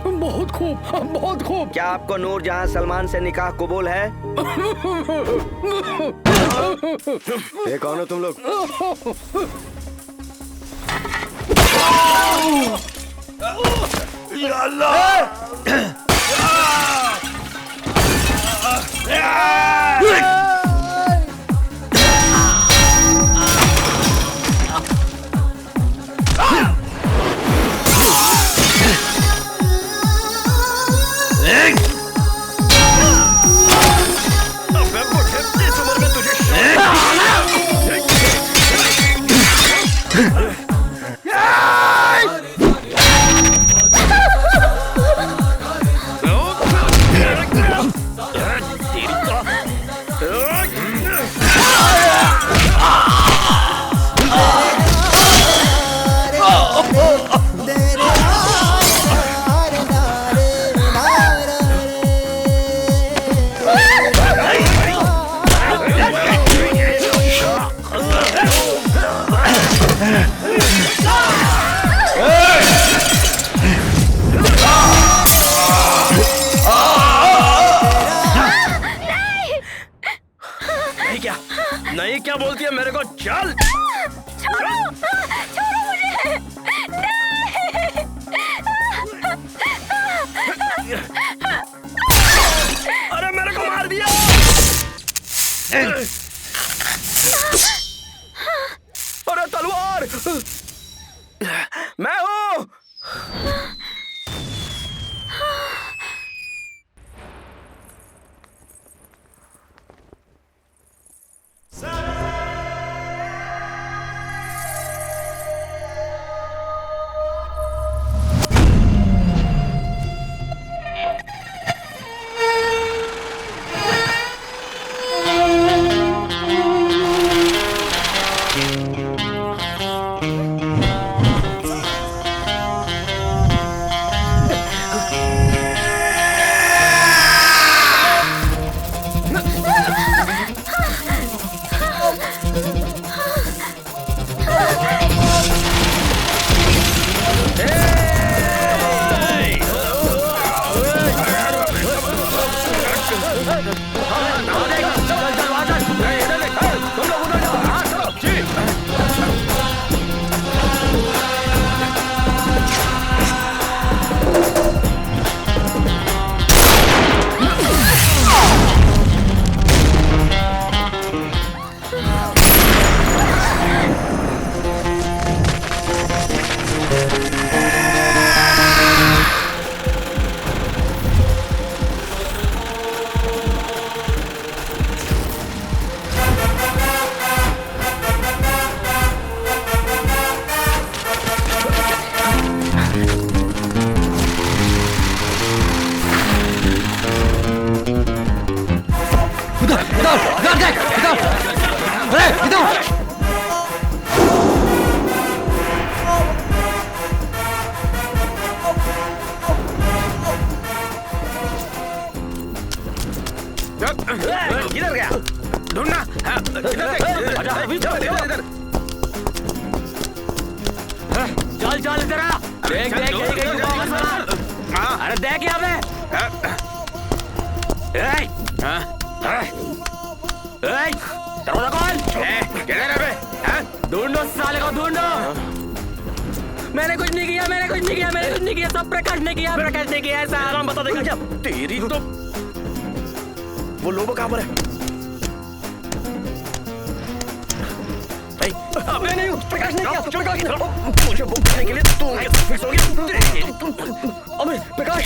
बहुत खूब, बहुत खूब। क्या आपको नूरजहां सलमान से निकाह कबूल है? ये कौन हो तुम लोग? नहीं क्या बोलती है मेरे को? चल छोड़ो छोड़ो मुझे अरे मेरे को मार दिया। अरे तलवार, मैं हूँ। किधर गया? ढूंढना। चल चल इधर आ। देख देख यही गई तू वापस आ। अरे देख यहाँ पे। दरवाजा खोल। किधर है बे? ढूंढो साले को ढूंढो। मैंने कुछ नहीं किया, मैंने कुछ नहीं किया, मैंने कुछ नहीं किया, सब प्रकाश ने किया, प्रकाश ने किया। ऐसा आराम बता देगा क्या? तेरी तो वो लोगो कहाँ पर है? मैं नहीं हूँ, प्रकाश ने किया, प्रकाश ने। मुझे बुक करने के लिए तू कैसे फिक्स हो गया? अबे प्रकाश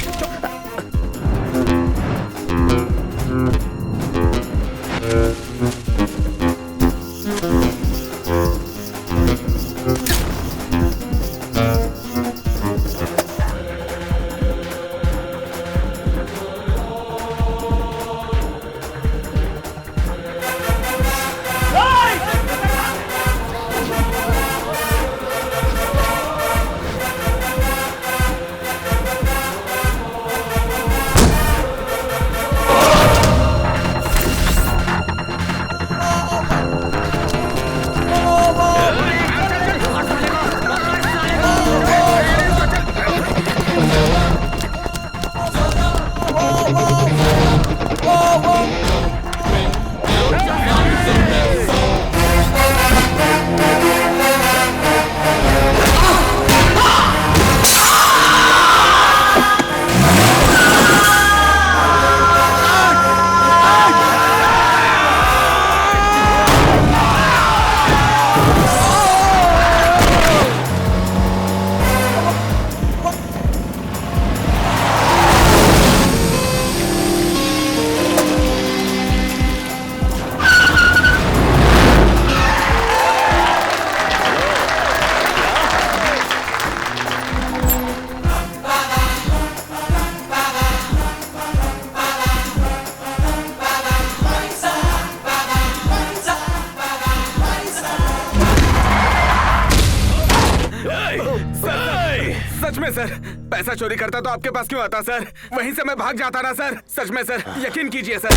सच में सर, पैसा चोरी करता तो आपके पास क्यों आता सर? वहीं से मैं भाग जाता ना सर। सच में सर, यकीन कीजिए सर।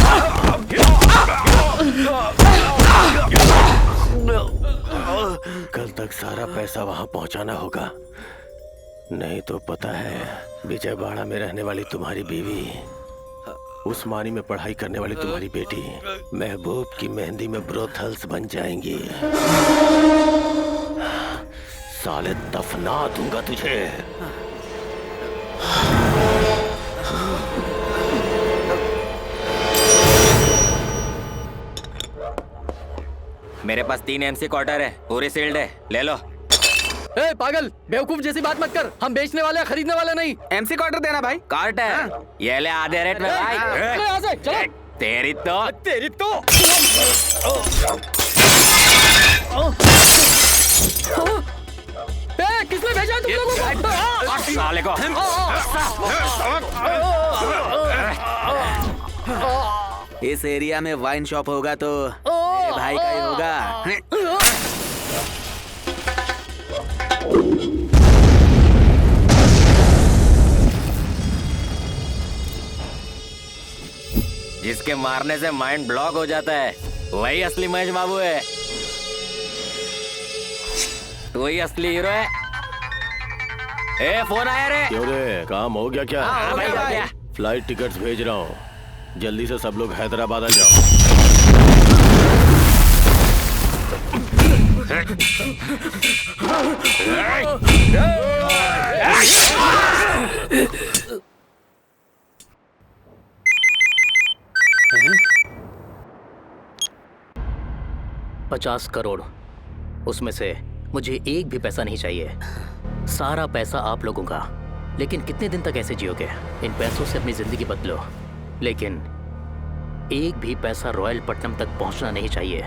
कल तक सारा पैसा वहां पहुंचाना होगा, नहीं तो पता है विजयवाड़ा में रहने वाली तुम्हारी बीवी, उस्मानी में पढ़ाई करने वाली तुम्हारी बेटी महबूब की मेहंदी में ब्रोथल्स बन जाएंगी। साले दफना दूंगा तुझे। मेरे पास 3 MC क्वार्टर है, पूरे सील्ड है, ले लो। ए पागल, बेवकूफ जैसी बात मत कर। हम बेचने वाले हैं, खरीदने वाले नहीं। MC क्वार्टर देना भाई। कार्ट है, ये ले आधे रेट में भाई। चलो यहाँ से, चलो। तेरी तो किसने भेजा है तुम लोगों को? साले को। इस एरिया में वाइन शॉप होगा तो मेरे भाई का ही होगा। जिसके मारने से माइंड ब्लॉक हो जाता है वही असली महेश बाबू है। तू ही असली हीरो है। ए फोन आया रे। क्यों रे, काम हो गया क्या? हाँ, हो गया। फ्लाइट टिकट्स भेज रहा हूँ, जल्दी से सब लोग हैदराबाद आ जाओ। $50 करोड़, उसमें से मुझे एक भी पैसा नहीं चाहिए। सारा पैसा आप लोगों का। लेकिन कितने दिन तक ऐसे जियोगे? इन पैसों से अपनी जिंदगी बदलो, लेकिन एक भी पैसा रॉयल पट्टनम तक पहुंचना नहीं चाहिए।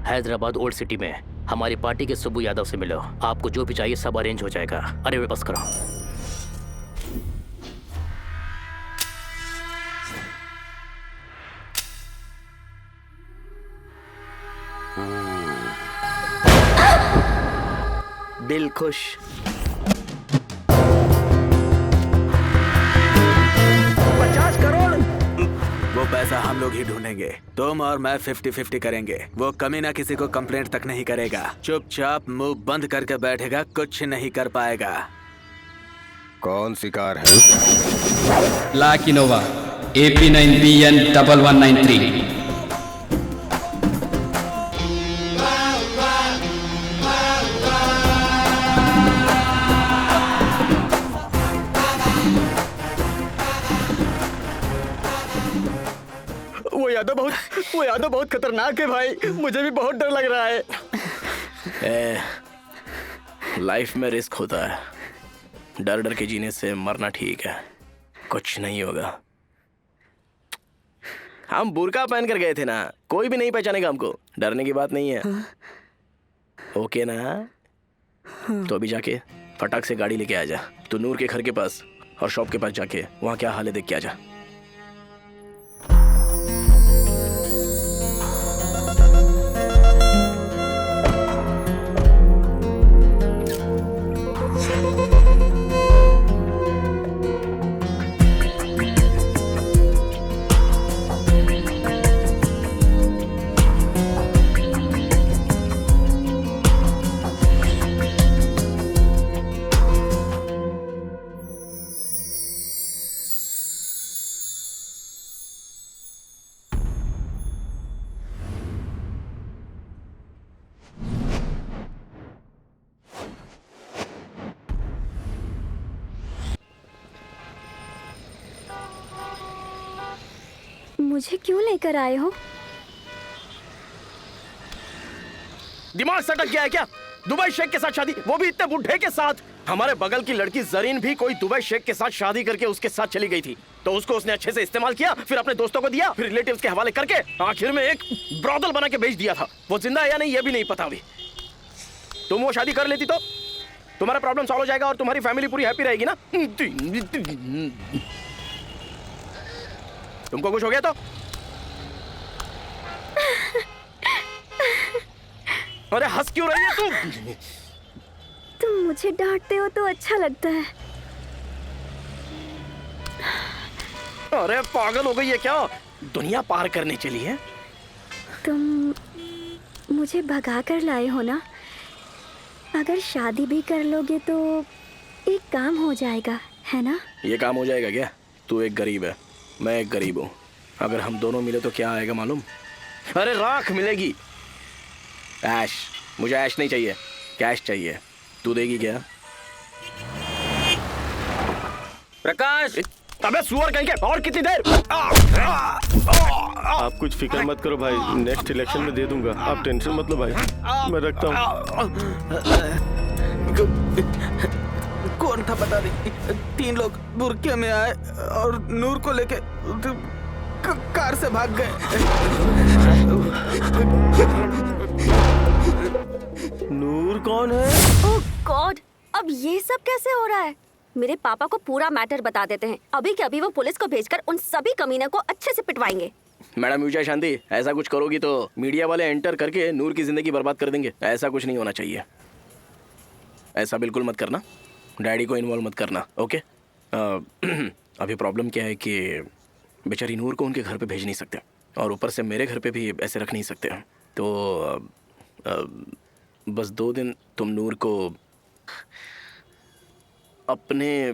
हैदराबाद ओल्ड सिटी में हमारी पार्टी के सुब्बू यादव से मिलो, आपको जो भी चाहिए सब अरेंज हो जाएगा। अरे वे बस करो। दिल खुश। वो पैसा हम लोग ही ढूंढेंगे। तुम और मैं 50-50 करेंगे। वो कमीना किसी को कंप्लेंट तक नहीं करेगा, चुपचाप मुंह बंद करके बैठेगा, कुछ नहीं कर पाएगा। कौन सी कार है? Black Innova AP9BN 1193। वो यादव बहुत खतरनाक है भाई, मुझे भी बहुत डर लग रहा है। लाइफ में रिस्क होता है, डर डर के जीने से मरना ठीक है, कुछ नहीं होगा। हम बुर्का पहन कर गए थे ना, कोई भी नहीं पहचानेगा हमको, डरने की बात नहीं है। ओके ना? तो अभी जाके फटाक से गाड़ी लेके आ जा। तू नूर के घर के पास और शॉप के पास जाके वहाँ क्या हाल है देख के आ जा। मुझे क्यों लेकर आए हो? दिमाग सटक गया है क्या? दुबई शेख के साथ शादी, वो भी इतने बुढ़े के साथ। हमारे बगल की लड़की जरीन भी कोई दुबई शेख के साथ शादी करके उसके साथ चली गई थी, तो उसको उसने अच्छे से इस्तेमाल किया, फिर अपने दोस्तों को दिया, फिर रिलेटिव्स के हवाले करके आखिर में एक ब्रॉदल बना के बेच दिया था। वो जिंदा है या नहीं ये भी नहीं पता अभी। तुम वो शादी कर लेती तो तुम्हारा प्रॉब्लम सॉल्व हो जाएगा और तुम्हारी फैमिली पूरी हैप्पी रहेगी ना। तुमको कुछ हो गया तो? अरे हंस क्यों रही है तुम? तुम मुझे डांटते हो तो अच्छा लगता है। अरे पागल हो गई है क्या? दुनिया पार करने चली है। तुम मुझे भगा कर लाए हो ना? अगर शादी भी कर लोगे तो एक काम हो जाएगा, है ना? ये काम हो जाएगा क्या? तू एक गरीब है, मैं एक गरीब हूँ, अगर हम दोनों मिले तो क्या आएगा मालूम? अरे राख मिलेगी। ऐश, मुझे ऐश नहीं चाहिए, कैश चाहिए। तू देगी क्या? प्रकाश! अबे सुअर कहीं के, और कितनी देर? आप कुछ फिक्र मत करो भाई, नेक्स्ट इलेक्शन में दे दूंगा, आप टेंशन मत लो भाई, मैं रखता हूँ। कौन था पता नहीं, 3 लोग बुरके में आए और नूर को लेके कार से भाग गए। नूर कौन है? ओह गॉड, अब ये सब कैसे हो रहा है? मेरे पापा को पूरा मैटर बता देते हैं। अभी के अभी वो पुलिस को भेजकर उन सभी कमीनों को अच्छे से पिटवाएंगे। मैडम विजय शांति, ऐसा कुछ करोगी तो मीडिया वाले एंटर करके नूर की जिंदगी बर्बाद कर देंगे। ऐसा कुछ नहीं होना चाहिए, ऐसा बिल्कुल मत करना। डैडी को इन्वॉल्व मत करना, ओके? अभी प्रॉब्लम क्या है कि बेचारी नूर को उनके घर पे भेज नहीं सकते, और ऊपर से मेरे घर पे भी ऐसे रख नहीं सकते। तो बस 2 दिन तुम नूर को अपने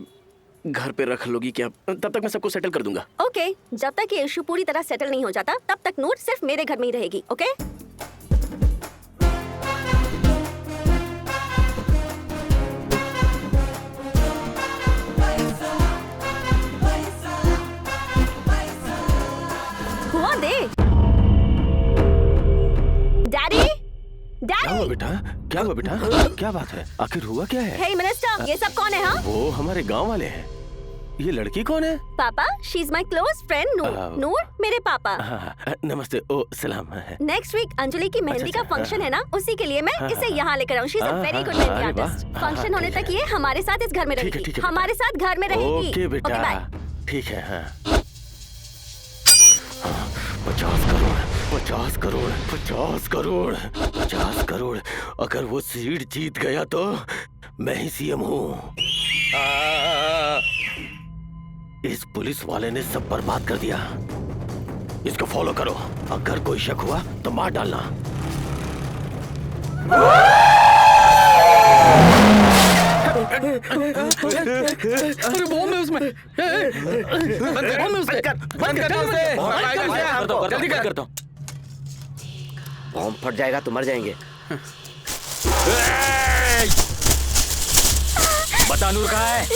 घर पे रख लोगी क्या? तब तक मैं सबको सेटल कर दूंगा। ओके, जब तक ये इशू पूरी तरह सेटल नहीं हो जाता तब तक नूर सिर्फ मेरे घर में ही रहेगी, ओके? हुआ दे। डैडी, क्या हुआ डैडी। बेटा? क्या हुआ बेटा? क्या बात है? आखिर हुआ क्या है? हे मिनिस्टर, ये सब कौन है? हाँ, वो हमारे गांव वाले हैं। ये लड़की कौन है? पापा, she is my close friend Noor. Noor मेरे पापा। नमस्ते। ओ सलाम। नेक्स्ट वीक अंजलि की मेहंदी का फंक्शन है ना, उसी के लिए मैं इसे यहाँ लेकर आऊँ। She is a very good mehndi artist. Function होने तक ये हमारे साथ इस घर में रहेगी, हमारे साथ घर में रहेगी। ओके बेटा, ठीक है। हाँ 50 करोड़, 50 करोड़, 50 करोड़, 50 करोड़। अगर वो सीट जीत गया तो मैं ही सीएम हूँ। इस पुलिस वाले ने सब बर्बाद कर दिया। इसको फॉलो करो, अगर कोई शक हुआ तो मार डालना। अरे बॉम्ब है उसमें। जल्दी करता हूँ। बॉम्ब फट जाएगा तो मर जाएंगे। बता नूर कहाँ है?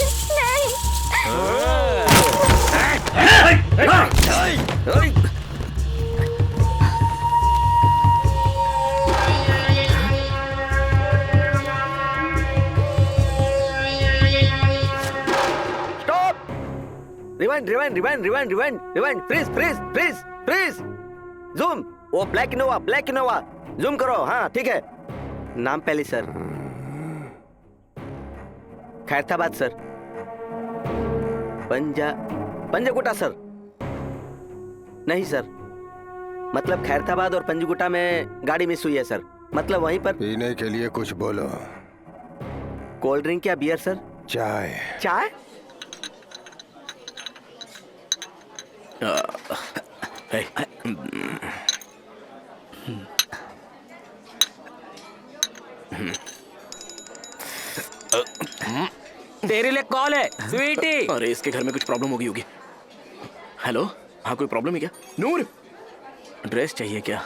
Rewind rewind rewind rewind rewind rewind freeze freeze freeze freeze zoom. वो ब्लैक इनोवा जूम करो। हाँ ठीक है। नाम पहले सर। खैरताबाद सर। पंजगुटा सर। नहीं सर, मतलब खैरताबाद और पंजगुटा में गाड़ी मिस हुई है सर। मतलब वहीं पर। पीने के लिए कुछ बोलो। कोल्ड ड्रिंक या बियर सर? चाय। चाय? तेरे लिए कॉल है स्वीटी। अरे इसके घर में कुछ प्रॉब्लम होगी। हेलो, हाँ कोई प्रॉब्लम है क्या? नूर, ड्रेस चाहिए क्या?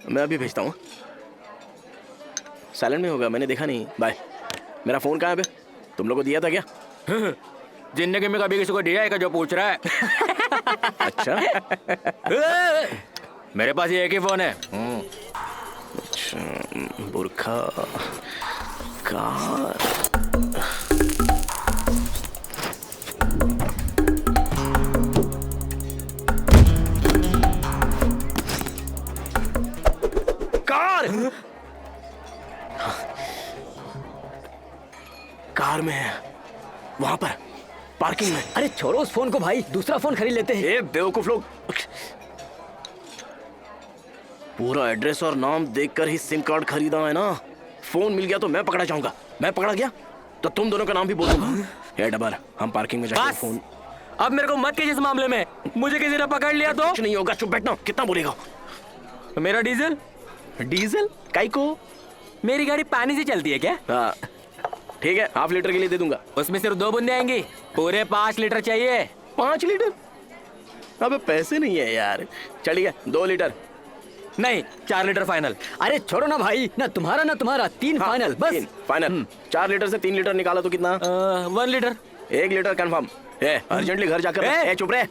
मैं अभी भेजता हूँ। साइलेंट में होगा, मैंने देखा नहीं। बाय। मेरा फोन कहाँ है बे? तुम लोगों को दिया था क्या? जिंदगी में कभी किसी को दिया है क्या जो पूछ रहा है? अच्छा। मेरे पास ये एक ही फोन है। अच्छा, बुरखा, कार। कार में है, वहां पर पार्किंग में। अरे छोड़ो उस फोन को भाई, दूसरा फोन खरीद लेते हैं। ए बेवकूफ लोग, पूरा एड्रेस और नाम देखकर ही सिम कार्ड खरीदा है ना। फोन मिल गया तो मैं पकड़ा जाऊंगा। मैं पकड़ा गया तो तुम दोनों का नाम भी बोल दूंगा। ए डबर, हम पार्किंग में जाके फोन। अब मेरे को मत कीजिए इस मामले में। मुझे किसी ने पकड़ लिया तो कुछ नहीं होगा, चुप बैठना। कितना बोलेगा? मेरा डीजल? डीजल काई को? मेरी गाड़ी पानी से चलती है क्या? हाँ ठीक है, ½ लीटर के लिए दे दूंगा। उसमें सिर्फ 2 बूंदे आएंगी। पूरे 5 लीटर चाहिए। 5 लीटर? अबे पैसे नहीं है यार। चलिए 2 लीटर। नहीं 4 लीटर फाइनल। अरे छोड़ो ना भाई, ना तुम्हारा 3 फाइनल बस। फाइनल 4 लीटर से 3 लीटर निकालो तो कितना? 1 लीटर। 1 litre confirm. अर्जेंटली घर जाकर चुप रहे।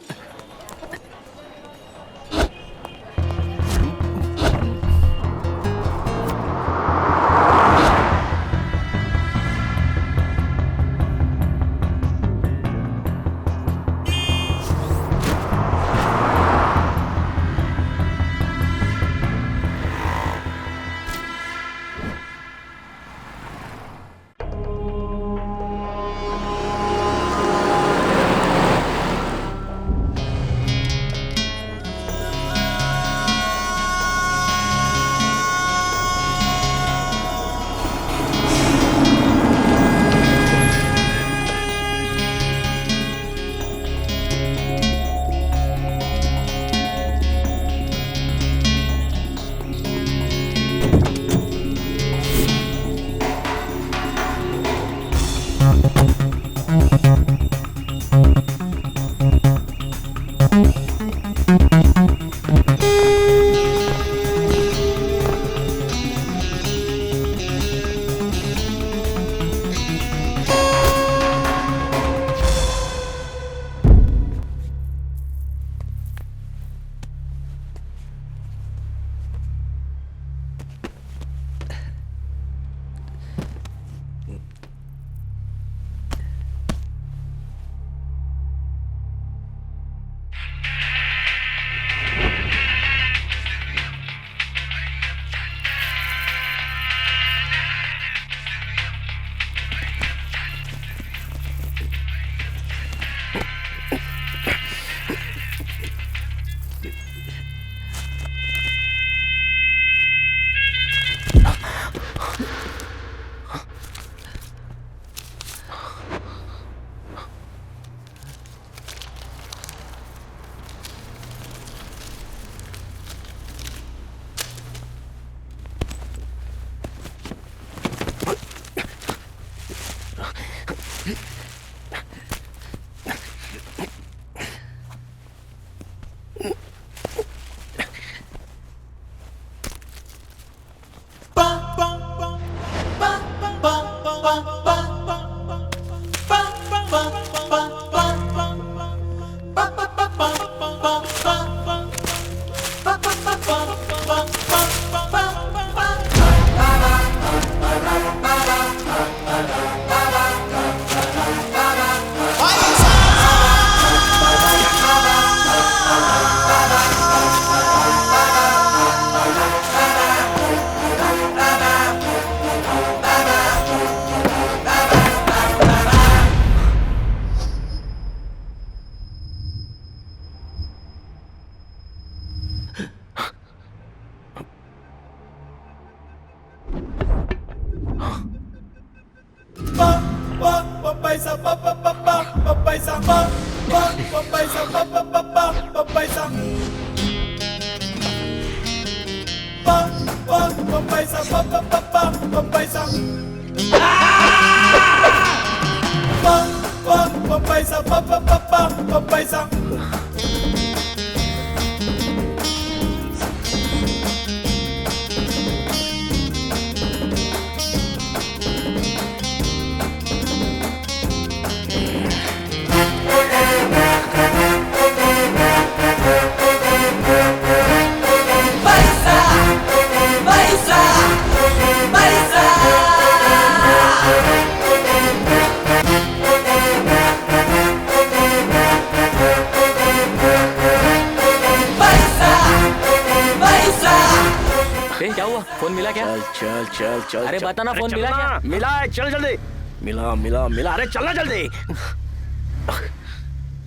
चल। अरे बता ना, फोन मिला क्या? मिला है, चल जल्दी। मिला। अरे चलना जल्दी।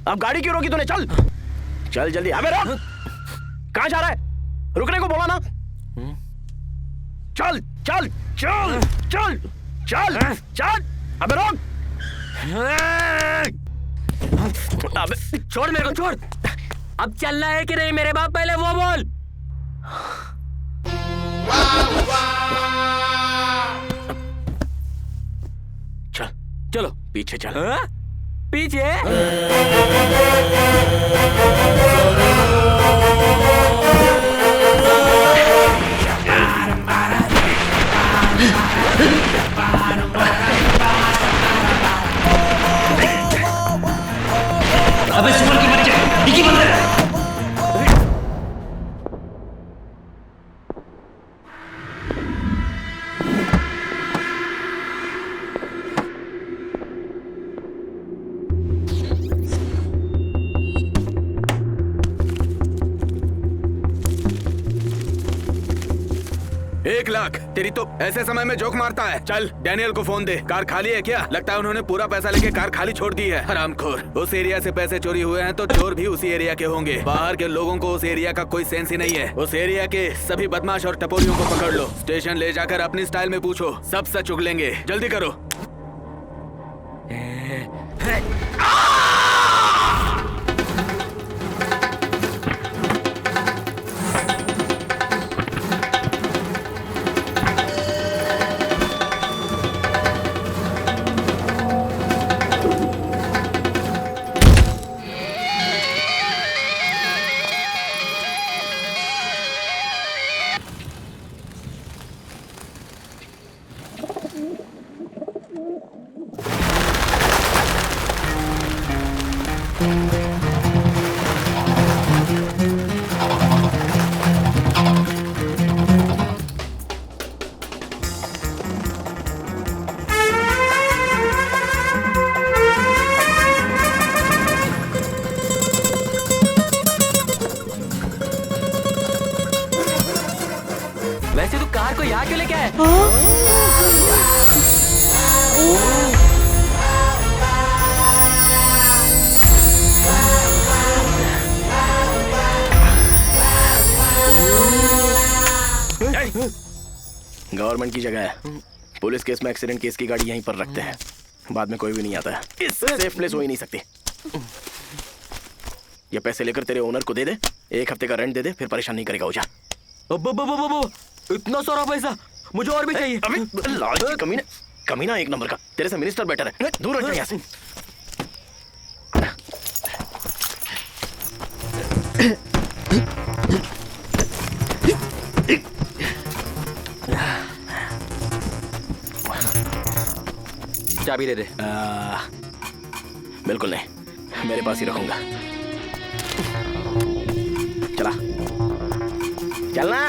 अब गाड़ी क्यों रोकी तूने? चल जल्दी। अबे रुक, कहाँ जा रहा है? रुकने को बोला ना। चल। अबे रुक। अबे छोड़ मेरे को, छोड़। अब चलना है कि नहीं मेरे बाप? पहले वो बोल। चलो पीछे चल। पीछे? अबे सुअर के बच्चे, डिक्की बंद कर। एक लाख तेरी तो ऐसे समय में जोक मारता है। चल डैनियल को फोन दे। कार खाली है क्या? लगता है उन्होंने पूरा पैसा लेके कार खाली छोड़ दी है। हरामखोर। उस एरिया से पैसे चोरी हुए हैं तो चोर भी उसी एरिया के होंगे। बाहर के लोगों को उस एरिया का कोई सेंस ही नहीं है। उस एरिया के सभी बदमाश और टपोरियों को पकड़ लो, स्टेशन ले जाकर अपनी स्टाइल में पूछो, सब सच उगलेंगे। जल्दी करो। वैसे तू कार को यहाँ क्यों लेके आया? गवर्नमेंट की जगह है। पुलिस केस में एक्सीडेंट केस की गाड़ी यहीं पर रखते हैं, बाद में कोई भी नहीं आता है। इस सेफ प्लेस हो ही नहीं सकती। ये पैसे लेकर तेरे ओनर को दे दे, 1 हफ्ते का रेंट दे दे, फिर परेशान नहीं करेगा। हो जा। इतना सारा पैसा मुझे और भी चाहिए। अबे लालची कमीना, कमीना एक नंबर का। तेरे से मिनिस्टर बेटर है। दूर हट जा यहाँ से। चाबी दे दे। बिल्कुल नहीं, मेरे पास ही रखूंगा। चला चलना।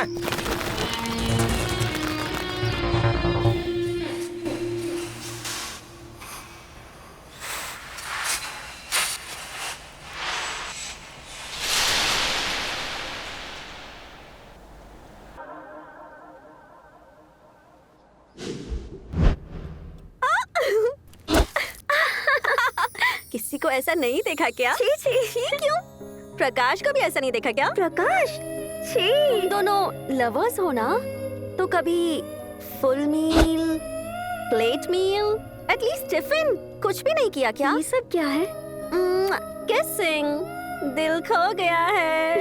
किसी को ऐसा नहीं देखा क्या? छी छी क्यों? प्रकाश को भी ऐसा नहीं देखा क्या? प्रकाश छी, दोनों लवर्स हो ना, तो कभी फुल मील, प्लेट मील, एटलीस्ट टिफिन कुछ भी नहीं किया क्या? ये सब क्या है? किसिंग, दिल खो गया है।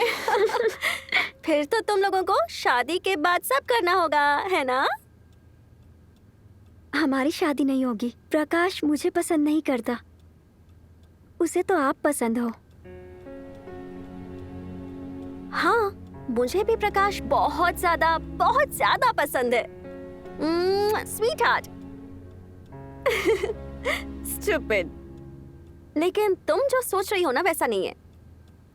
फिर तो तुम लोगों को शादी के बाद सब करना होगा, है ना? हमारी शादी नहीं होगी। प्रकाश मुझे पसंद नहीं करता, उसे तो आप पसंद हो। हाँ, मुझे भी प्रकाश बहुत ज्यादा पसंद है। Sweet heart. स्टूपिड। लेकिन तुम जो सोच रही हो ना वैसा नहीं है।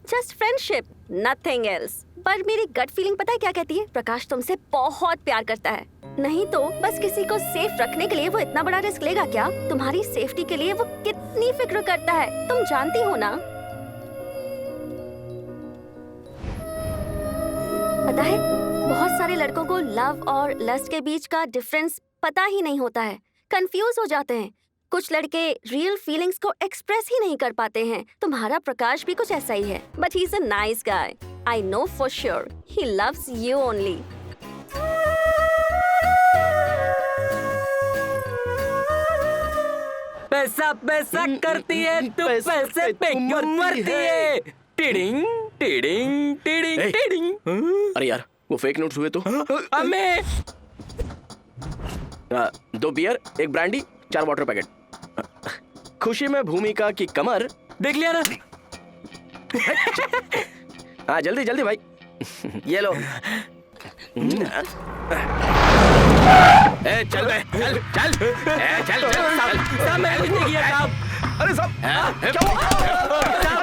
Just friendship, nothing else. पर मेरी गट फीलिंग पता है क्या कहती है? प्रकाश तुमसे बहुत प्यार करता है। नहीं तो बस किसी को सेफ रखने के लिए वो इतना बड़ा रिस्क लेगा क्या? तुम्हारी सेफ्टी के लिए वो कितनी फिक्र करता है, तुम जानती हो ना? पता है, बहुत सारे लड़कों को लव और लस्ट के बीच का डिफरेंस पता ही नहीं होता है, कंफ्यूज हो जाते हैं। कुछ लड़के रियल फीलिंग्स को एक्सप्रेस ही नहीं कर पाते हैं। तुम्हारा प्रकाश भी कुछ ऐसा ही है, but he is a nice guy. I know for sure he loves you only. पैसा पैसा करती है तू, पैसे पे क्यों मरती है? Tiding tiding tiding tiding. अरे यार, वो फेक नोट्स हुए तो? हमें 2 बियर, 1 ब्रांडी, 4 वाटर पैकेट। खुशी में भूमिका की कमर। देख लिया ना? हाँ जल्दी जल्दी भाई। ये लो। ए, चल बे, चल चल चल चल साहब मैंने कुछ नहीं किया साहब। अरे साहब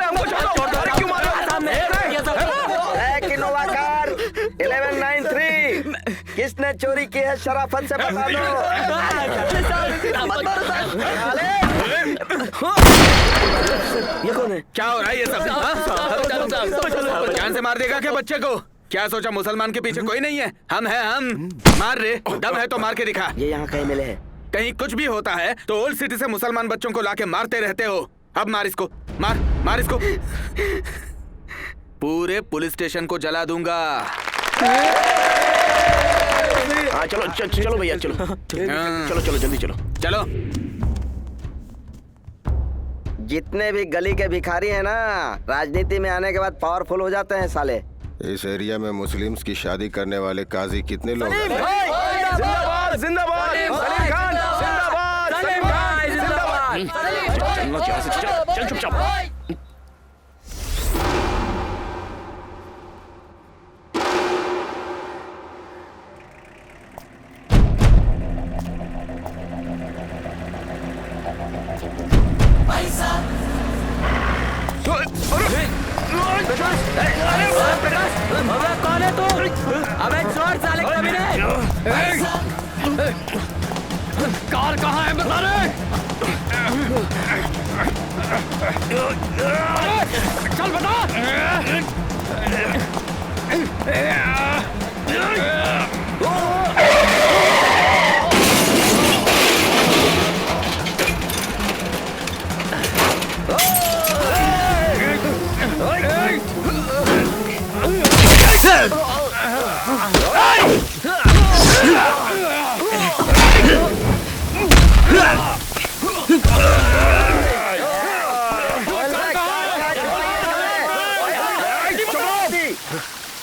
हमको छोड़ दो। अरे क्यों मार रहे हो? साहब मैंने कुछ नहीं किया साहब। ब्लैक इनोवा कार 1193 किसने चोरी की है शराफत से बता दो। ये कौन है? क्या हो रहा है ये सब? जान से मार देगा क्या बच्चे को? क्या सोचा मुसलमान के पीछे कोई नहीं है? हम हैं हम। मार रे, दम है तो मार के दिखा। ये यहाँ कहीं मिले हैं। कहीं कुछ भी होता है तो ओल्ड सिटी से मुसलमान बच्चों को लाके मारते रहते हो। अब मार इसको, मार मार इसको। पूरे पुलिस स्टेशन को जला दूंगा। हाँ चलो चलो भैया चलो चलो चलो जल्दी चलो चलो। जितने भी गली के भिखारी हैं ना, राजनीति में आने के बाद पावरफुल हो जाते हैं साले। इस एरिया में मुस्लिम्स की शादी करने वाले काजी कितने लोग हैं? जिंदाबाद जिंदाबाद सलीम खान जिंदाबाद सलीम भाई जिंदाबाद। चल चुपचाप। कौन है तू? अबे छोड़ साले कमीने। कार कहाँ है बता रहे? चल बता।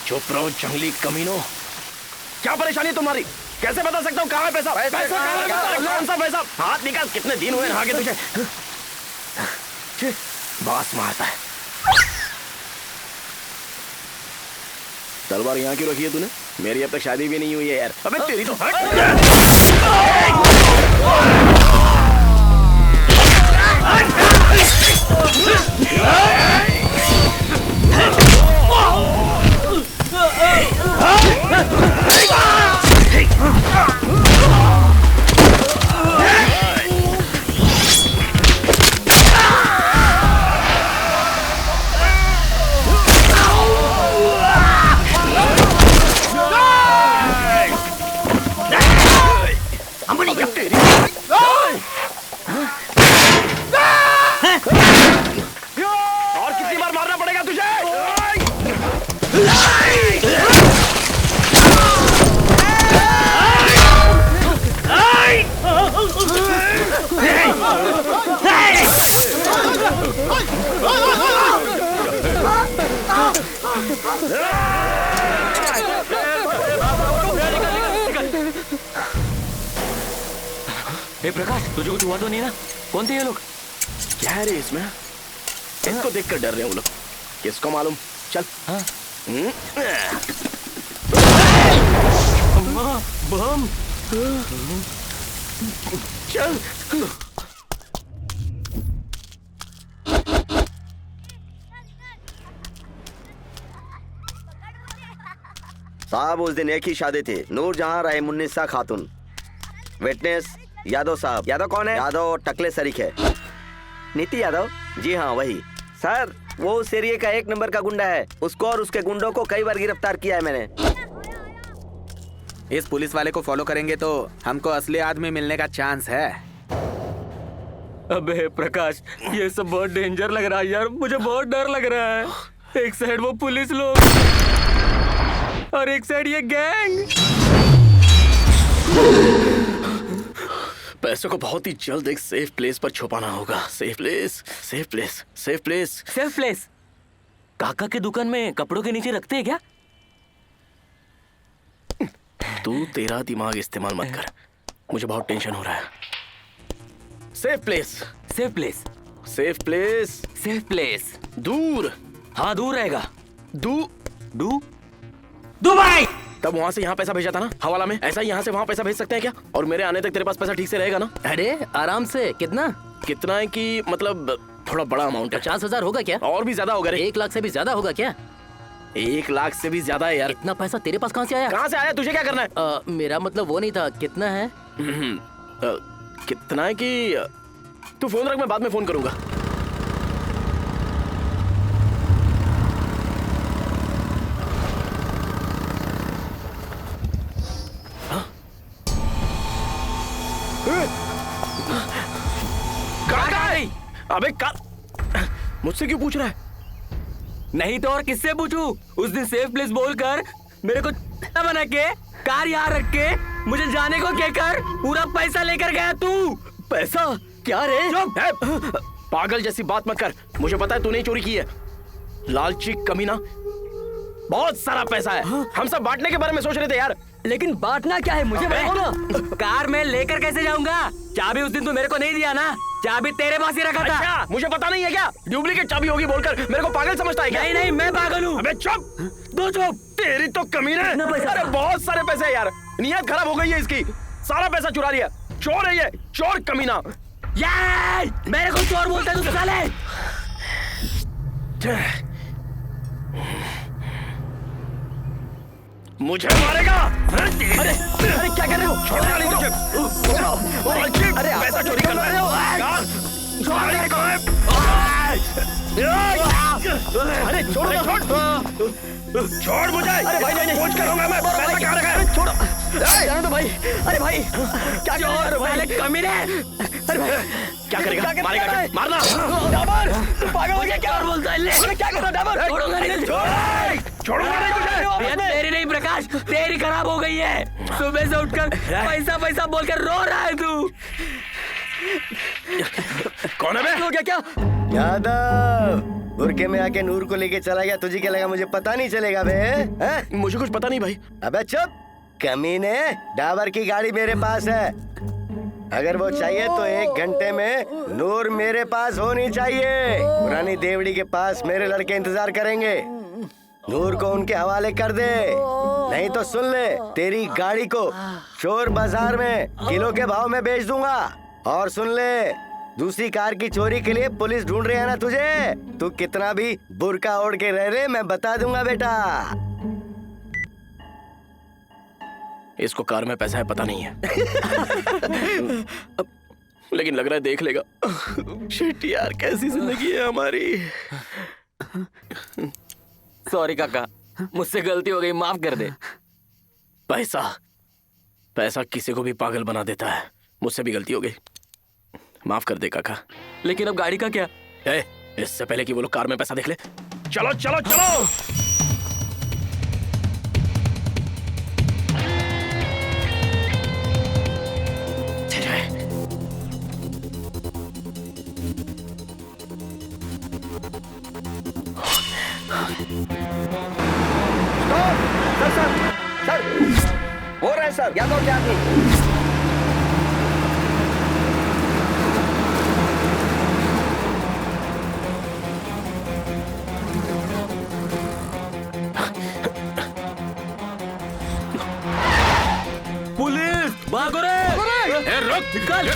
चुप रहो जंगली कमीनों। क्या परेशानी है तुम्हारी? कैसे बता सकता हूँ कहाँ है पैसा? पैसा कौन सा पैसा? हाथ निकाल। कितने दिन हुए नहा के तुझे? बास मारता है। तलवार यहाँ क्यों रखी है तूने? मेरी अब तक शादी भी नहीं हुई है यार। अबे तेरी तो और कितनी बार मारना पड़ेगा तुझे? ए प्रकाश, तुझे कुछ हुआ तो नहीं ना? कौन थे ये लोग? क्या है रे इसमें? इसको देखकर डर रहे हैं वो लोग। किसको मालूम? चल। हाँ। बम। चल। साहब उस दिन एक ही शादी थी, नूरजहां रहे मुन्निसा खातून। विटनेस यादव साहब। यादव कौन है? यादव टकले सरीख है। नीति यादव? जी हाँ वही। सर वो उस एरिया का एक नंबर का गुंडा है। उसको और उसके गुंडों को कई बार गिरफ्तार किया है मैंने। इस पुलिस वाले को फॉलो करेंगे तो हमको असली आदमी मिलने का चांस है। अबे प्रकाश, ये सब बहुत डेंजर लग रहा है यार। मुझे बहुत डर लग रहा है। एक साइड वो पुलिस लोग और एक साइड ये गैंग। पैसों को बहुत ही जल्द एक सेफ प्लेस पर छुपाना होगा। Safe place, safe place, safe place, safe place. काका के दुकान में कपड़ों के नीचे रखते हैं क्या? तू तेरा दिमाग इस्तेमाल मत कर, मुझे बहुत टेंशन हो रहा है। Safe place, safe place, safe place, safe place. दूर। हाँ दूर रहेगा। दुबई। तब वहाँ से यहाँ पैसा भेजा था ना हवाला में, ऐसा ही यहाँ से वहाँ पैसा भेज सकते हैं क्या? और मेरे आने तक तेरे पास पैसा ठीक से रहेगा ना? अरे आराम से। कितना कितना है कि मतलब थोड़ा बड़ा अमाउंट है। 50,000 होगा क्या? और भी ज्यादा होगा रे। 1 लाख से भी ज्यादा होगा क्या? 1 लाख से भी ज्यादा है यार। इतना पैसा तेरे पास कहाँ से आया? कहाँ से आया? तुझे क्या करना है? मेरा मतलब वो नहीं था। कितना है? कितना है कि तू फोन रख, मैं बाद में फोन करूंगा। अबे मुझसे क्यों पूछ रहा है? नहीं तो और किससे पूछूं? उस दिन सेफ प्लेस बोलकर मेरे को बना के कार यहाँ रख के मुझे जाने को कहकर पूरा पैसा लेकर गया तू। पैसा? क्या रे? पागल जैसी बात मत कर। मुझे पता है तूने ही चोरी की है। लालची कमीना। बहुत सारा पैसा है। हम सब बांटने के बारे में सोच रहे थे यार। लेकिन बांटना क्या है मुझे बताओ ना। कार में लेकर कैसे जाऊंगा? चाबी उस दिन तू मेरे को नहीं दिया ना, चाबी तेरे पास ही रखा था। अच्छा, मुझे पता नहीं है क्या? डुप्लीकेट चाबी होगी बोलकर मेरे को पागल समझता है क्या? नहीं नहीं, मैं पागल हूँ। अबे चुप, दो चुप। तेरी तो कमीने। अरे बहुत सारे पैसे है यार, नियत खराब हो गई है इसकी। सारा पैसा चुरा लिया। चोर है ये, चोर कमीना। यार मेरे को चोर बोलता है तू साले। मुझे मारेगा? अरे क्या कर रहे हो? छोड़ना नहीं तुझे। अरे पैसा चोरी कर रहे हो? अरे छोड़ मुझे। अरे भाई नहीं कुछ करूंगा मैं। पैसा कहाँ रखा है? छोड़ो। जाने दो भाई। अरे भाई क्या कर रहे हो भाई? कमीने। अरे भाई क्या करेगा? मारेगा? मारना। डाबर पागल हो गया क्या? बोलता है ले। क्या कर रहा है डाबर? छोड़ूंगा नहीं। छोड़ूंगा नहीं तुझे। तेरी नहीं प्रकाश, तेरी खराब हो गई है। सुबह से उठकर पैसा पैसा बोलकर रो रहा है तू। कौन है बे? हो गया क्या? यादव बुरके में आके नूर को लेके चला गया। तुझे क्या लगा मुझे पता नहीं चलेगा बे? हैं? मुझे कुछ पता नहीं भाई। अबे चुप कमीने। डाबर की गाड़ी मेरे पास है। अगर वो चाहिए तो 1 घंटे में नूर मेरे पास होनी चाहिए। पुरानी देवड़ी के पास मेरे लड़के इंतजार करेंगे। नूर को उनके हवाले कर दे, नहीं तो सुन ले, तेरी गाड़ी को चोर बाजार में किलो के भाव में बेच दूंगा। और सुन ले, दूसरी कार की चोरी के लिए पुलिस ढूंढ रही है ना तुझे। तू कितना भी बुर्का ओढ़ के रह ले, मैं बता दूंगा बेटा। इसको कार में पैसा है पता नहीं है। लेकिन लग रहा है देख लेगा। शिट यार, कैसी जिंदगी है हमारी। सॉरी काका, मुझसे गलती हो गई, माफ कर दे। पैसा पैसा किसी को भी पागल बना देता है। मुझसे भी गलती हो गई, माफ कर दे काका। लेकिन अब गाड़ी का क्या? इससे पहले कि वो लोग कार में पैसा देख ले, चलो चलो चलो। सर हो रहा है सर, यादव क्या नहीं। पुलिस भागो रे। रुक निकल।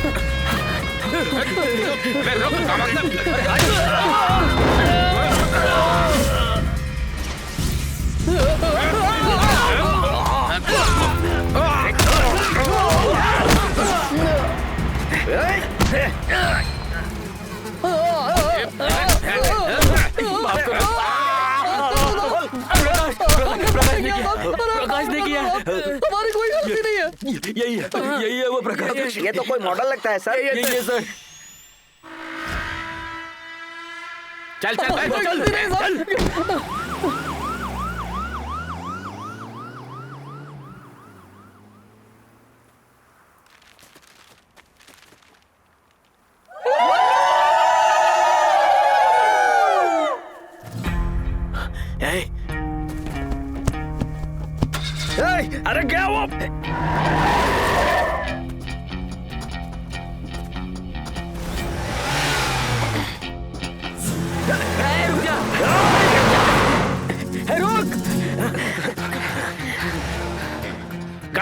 प्रकाश ने किया, हमारी कोई गलती नहीं है। यही है वो प्रकाश। ये तो कोई मॉडल लगता है सर। यही है सर। चल चल चल चल, चल। अरे क्या वो? रुक जा।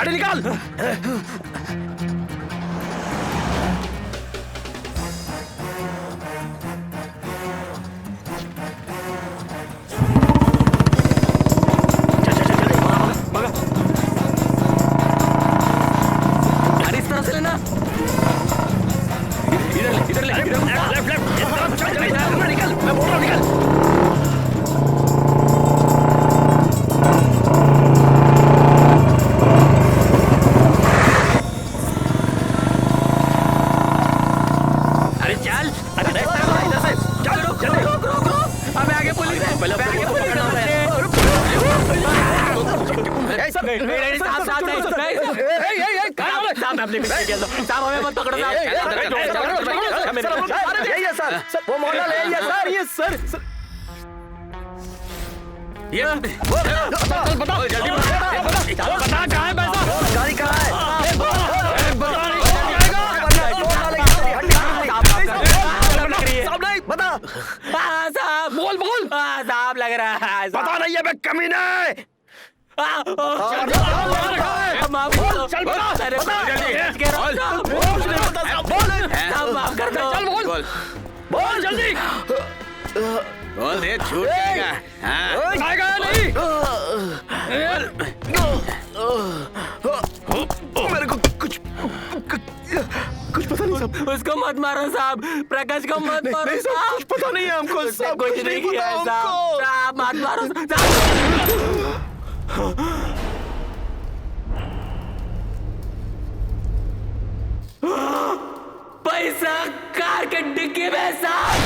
गाड़ी निकाल। गाड़ी इस तरह से लेना। इधर ले लेफ्ट निकल, मैं बोल रहा हूँ निकल। वो मॉडल है ये सर, ये सर। बताओ जल्दी बता कहाँ है पैसा? गाड़ी कहाँ है? बता साहब, बोल साहब लग रहा है। पता नहीं है बे कमीने। बोल जल्दी बोल दे, छूट जाएगा। आएगा नहीं। मेरे को कुछ पता नहीं साहब। उसको मत मारो साहब, प्रकाश को मत मारो। नहीं साहब, कुछ पता नहीं है हमको साहब, कुछ नहीं किया है साहब। साहब मत मारो पैसा कार के डिक्की में साहब।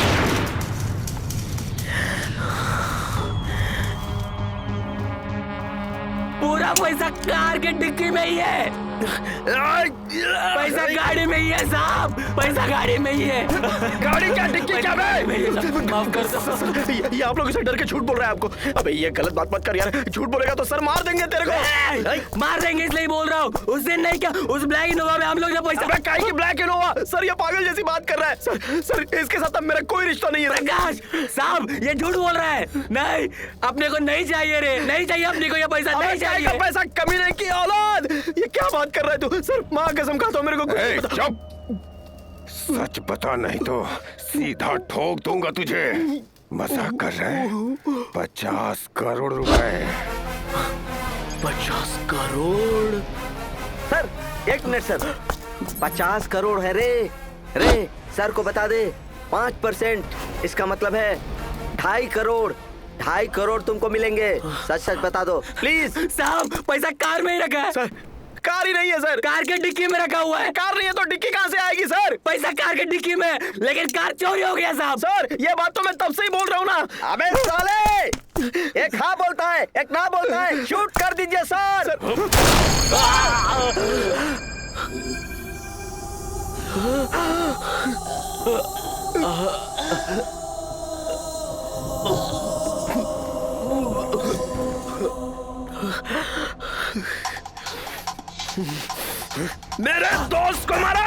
पूरा पैसा कार के डिक्की में ही है। पैसा गाड़ी में ही है साहब, पैसा गाड़ी में ही है। गाड़ी क्या डिक्की क्या बे? माफ कर दो। ये आप लोग इसे डर के झूठ बोल रहे हैं आपको। अबे ये गलत बात मत कर यार, झूठ बोलेगा तो सर मार देंगे तेरे को। मार देंगे इसलिए बोल रहा हूँ। उस दिन नहीं क्या, उस ब्लैक इनोवा में हम लोग ने पैसा। अबे काहे की ब्लैक इनोवा? सर ये पागल जैसी बात कर रहा है। सर इसके साथ अब मेरा कोई रिश्ता नहीं है। प्रकाश साहब ये झूठ बोल रहा है। नहीं, अपने को नहीं चाहिए रे, नहीं चाहिए अपने को ये पैसा, नहीं चाहिए। पैसा कमीने की औलाद, ये क्या बात कर रहा है तू? सर माँ कसम खाता हूँ मेरे को कुछ चुप। सच बता नहीं तो सीधा ठोक दूंगा तुझे। मजाक कर रहे हैं? 50 करोड़ रुपए। 50 crore? Sir 1 minute sir, 50 crore है रे सर को बता दे। 5% इसका मतलब है 2.5 करोड़। 2.5 करोड़ तुमको मिलेंगे। सच बता दो प्लीज। साहब पैसा कार में ही रखा है। सर कार ही नहीं है सर, कार के डिक्की में रखा हुआ है। कार नहीं है तो डिक्की कहाँ से आएगी सर? पैसा कार के डिक्की में, लेकिन कार चोरी हो गया साहब। सर ये बात तो मैं तब से ही बोल रहा हूँ ना। अबे साले, एक हाँ बोलता है एक ना बोलता है। शूट कर दीजिए सर। मेरे दोस्त को मारा।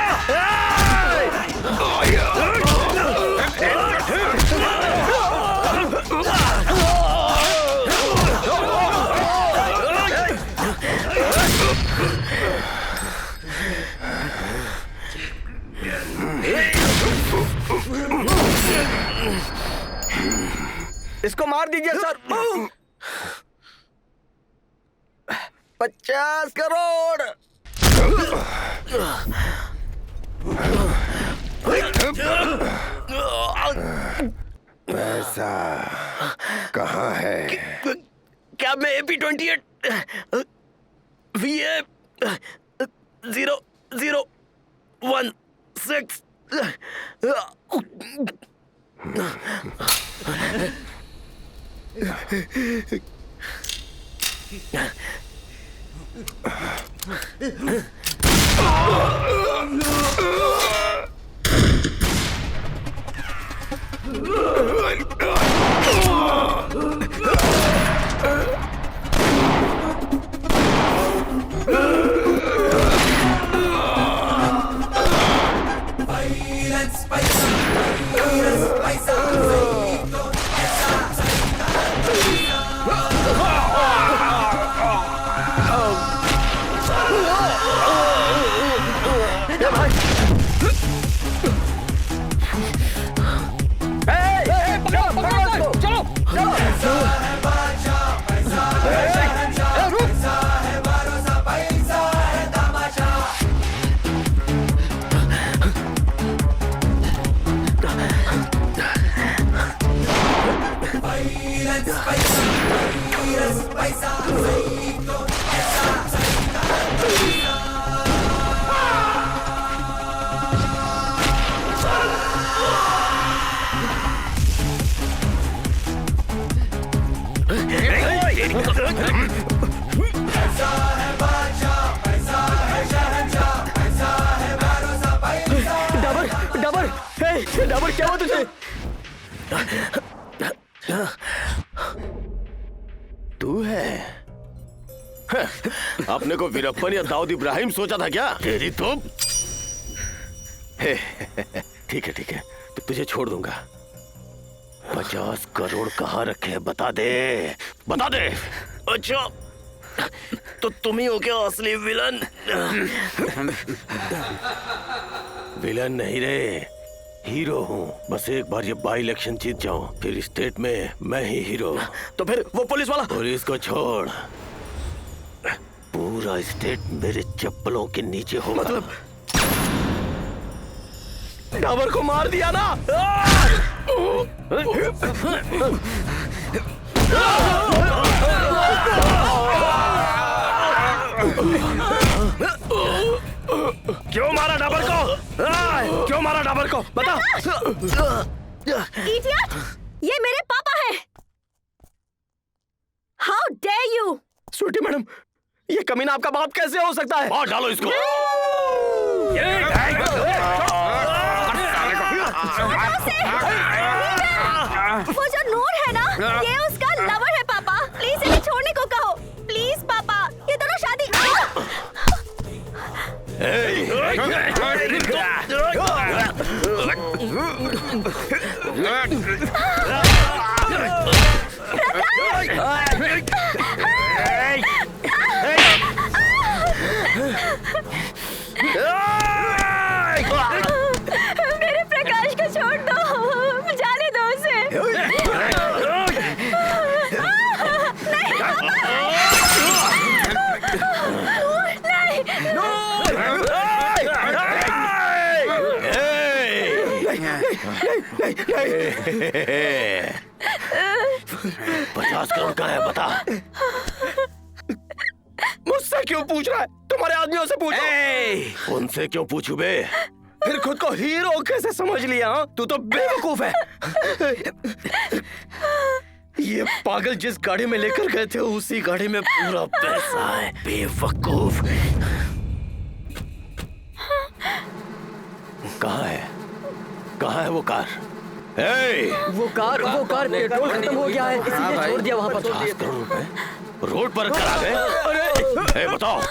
इसको मार दीजिए सर। 50 करोड़। पैसा कहाँ है? क्या मैं AP28 VA 0016 तू है? अपने को वीरप्पन या दाऊद इब्राहिम सोचा था क्या? तेरी तो ठीक है तो तुझे छोड़ दूंगा। 50 करोड़ कहाँ रखे हैं बता दे। अच्छा तो तुम ही हो क्या असली विलन? विलन नहीं रे, हीरो हूँ। बस एक बार ये बाई इलेक्शन जीत जाऊं, फिर स्टेट में मैं ही हीरो। तो फिर वो पुलिस वाला? पुलिस को छोड़, पूरा स्टेट मेरे चप्पलों के नीचे होगा। मतलब डाबर को मार दिया ना? क्यों मारा डाबर को? क्यों मारा डाबर को? बता। इडियट! ये मेरे पापा हैं। How dare you! Sweetie madam, ये कमीना आपका बाप कैसे हो सकता है? मार डालो इसको। वो जो नूर है ना, ये उसका लवर है पापा। प्लीज इन्हें छोड़ने को कहो। प्लीज पापा, ये दोनों शादी। मेरे प्रकाश को छोड़ दो, जाने दो उसे। नहीं। 50 करोड़ का है बता। मुझसे क्यों पूछ रहा है? तुम्हारे आदमियों से पूछो। उनसे क्यों पूछूं बे? फिर खुद को हीरो कैसे समझ लिया? तू तो बेवकूफ है। ये पागल जिस गाड़ी में लेकर गए थे उसी गाड़ी में पूरा पैसा है। बेवकूफ। कहाँ है वो कार? वो कार पेट्रोल खत्म हो गया है, इसीलिए छोड़ दिया वहाँ पर। 50 करोड़ रुपए रोड पर रखकर आ गए। अरे बताओ,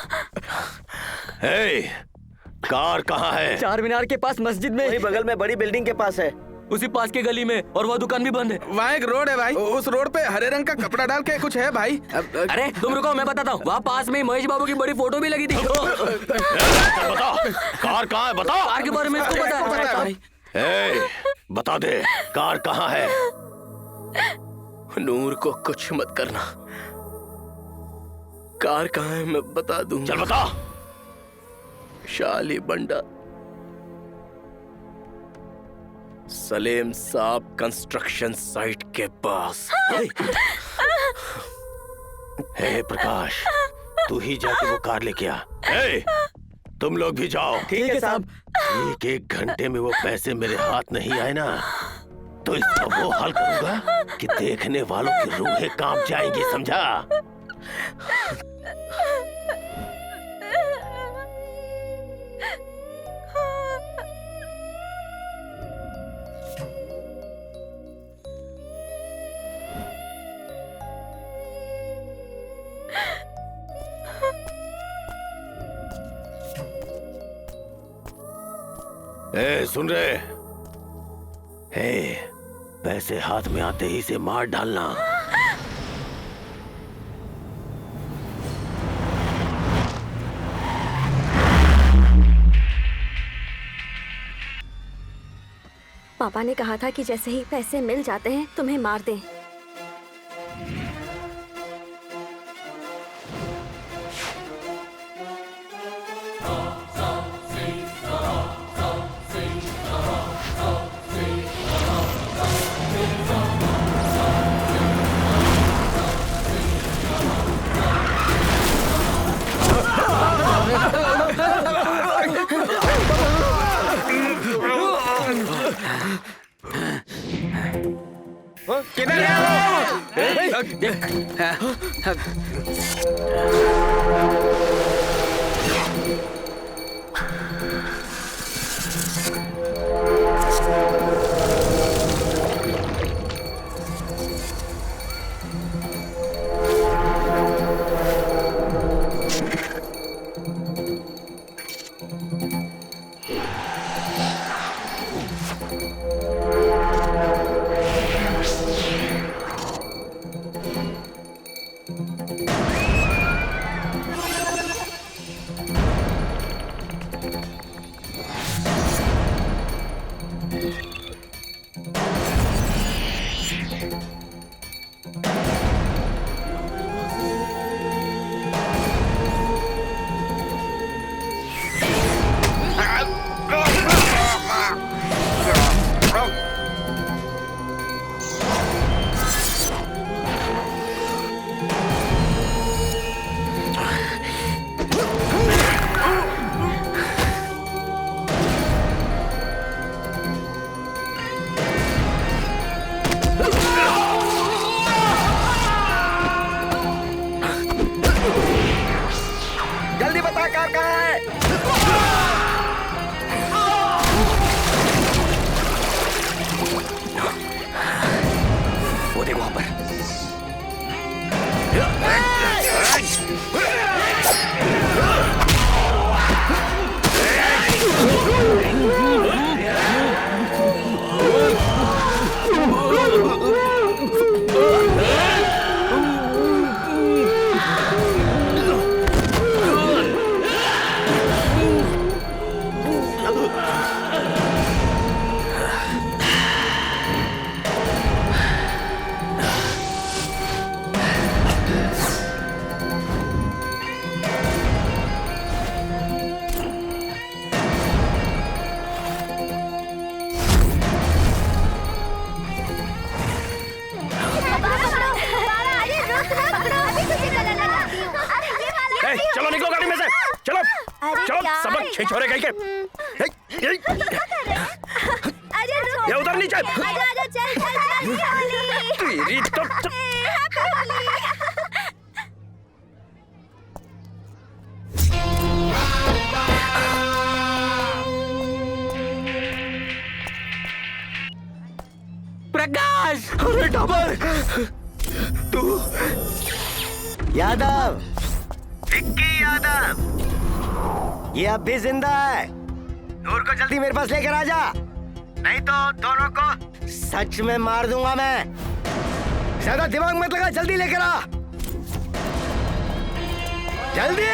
कार कहाँ है? चार मीनार के पास मस्जिद में। वही बगल में बड़ी बिल्डिंग के पास है। उसी पास के गली में, और वो दुकान भी बंद है। वहाँ एक रोड है भाई, उस रोड पे हरे रंग का कपड़ा डाल के कुछ है भाई। अरे तुम रुको, मैं बताता हूँ। वहाँ पास में महेश बाबू की बड़ी फोटो भी लगी थी। बता, कार कहाँ है? बता। कार के बारे में इसको पता है भाई। बता दे, कार कहाँ है? नूर को कुछ मत करना। कार कहाँ है मैं बता दूं। चल बता। शाली बंडा, सलेम साहब कंस्ट्रक्शन साइट के पास। हे प्रकाश, तू ही जाके वो कार लेके आ। तुम लोग भी जाओ। ठीक है साहब। एक घंटे में वो पैसे मेरे हाथ नहीं आए ना, तो इसका वो हाल करूंगा कि देखने वालों की रूहें कांप जाएंगी, समझा? सुन रहे? पैसे हाथ में आते ही से मार डालना। पापा ने कहा था कि जैसे ही पैसे मिल जाते हैं तुम्हें मार दें। छिछोरे कहीं के। ये उधर नीचे। तेरी तो प्रकाश, अरे डबर, तू यादव, विक्की यादव, ये अब भी जिंदा है। नूर को जल्दी मेरे पास लेकर आ जा, नहीं तो दोनों को सच में मार दूंगा मैं। ज्यादा दिमाग मत लगा, जल्दी लेकर आ, जल्दी।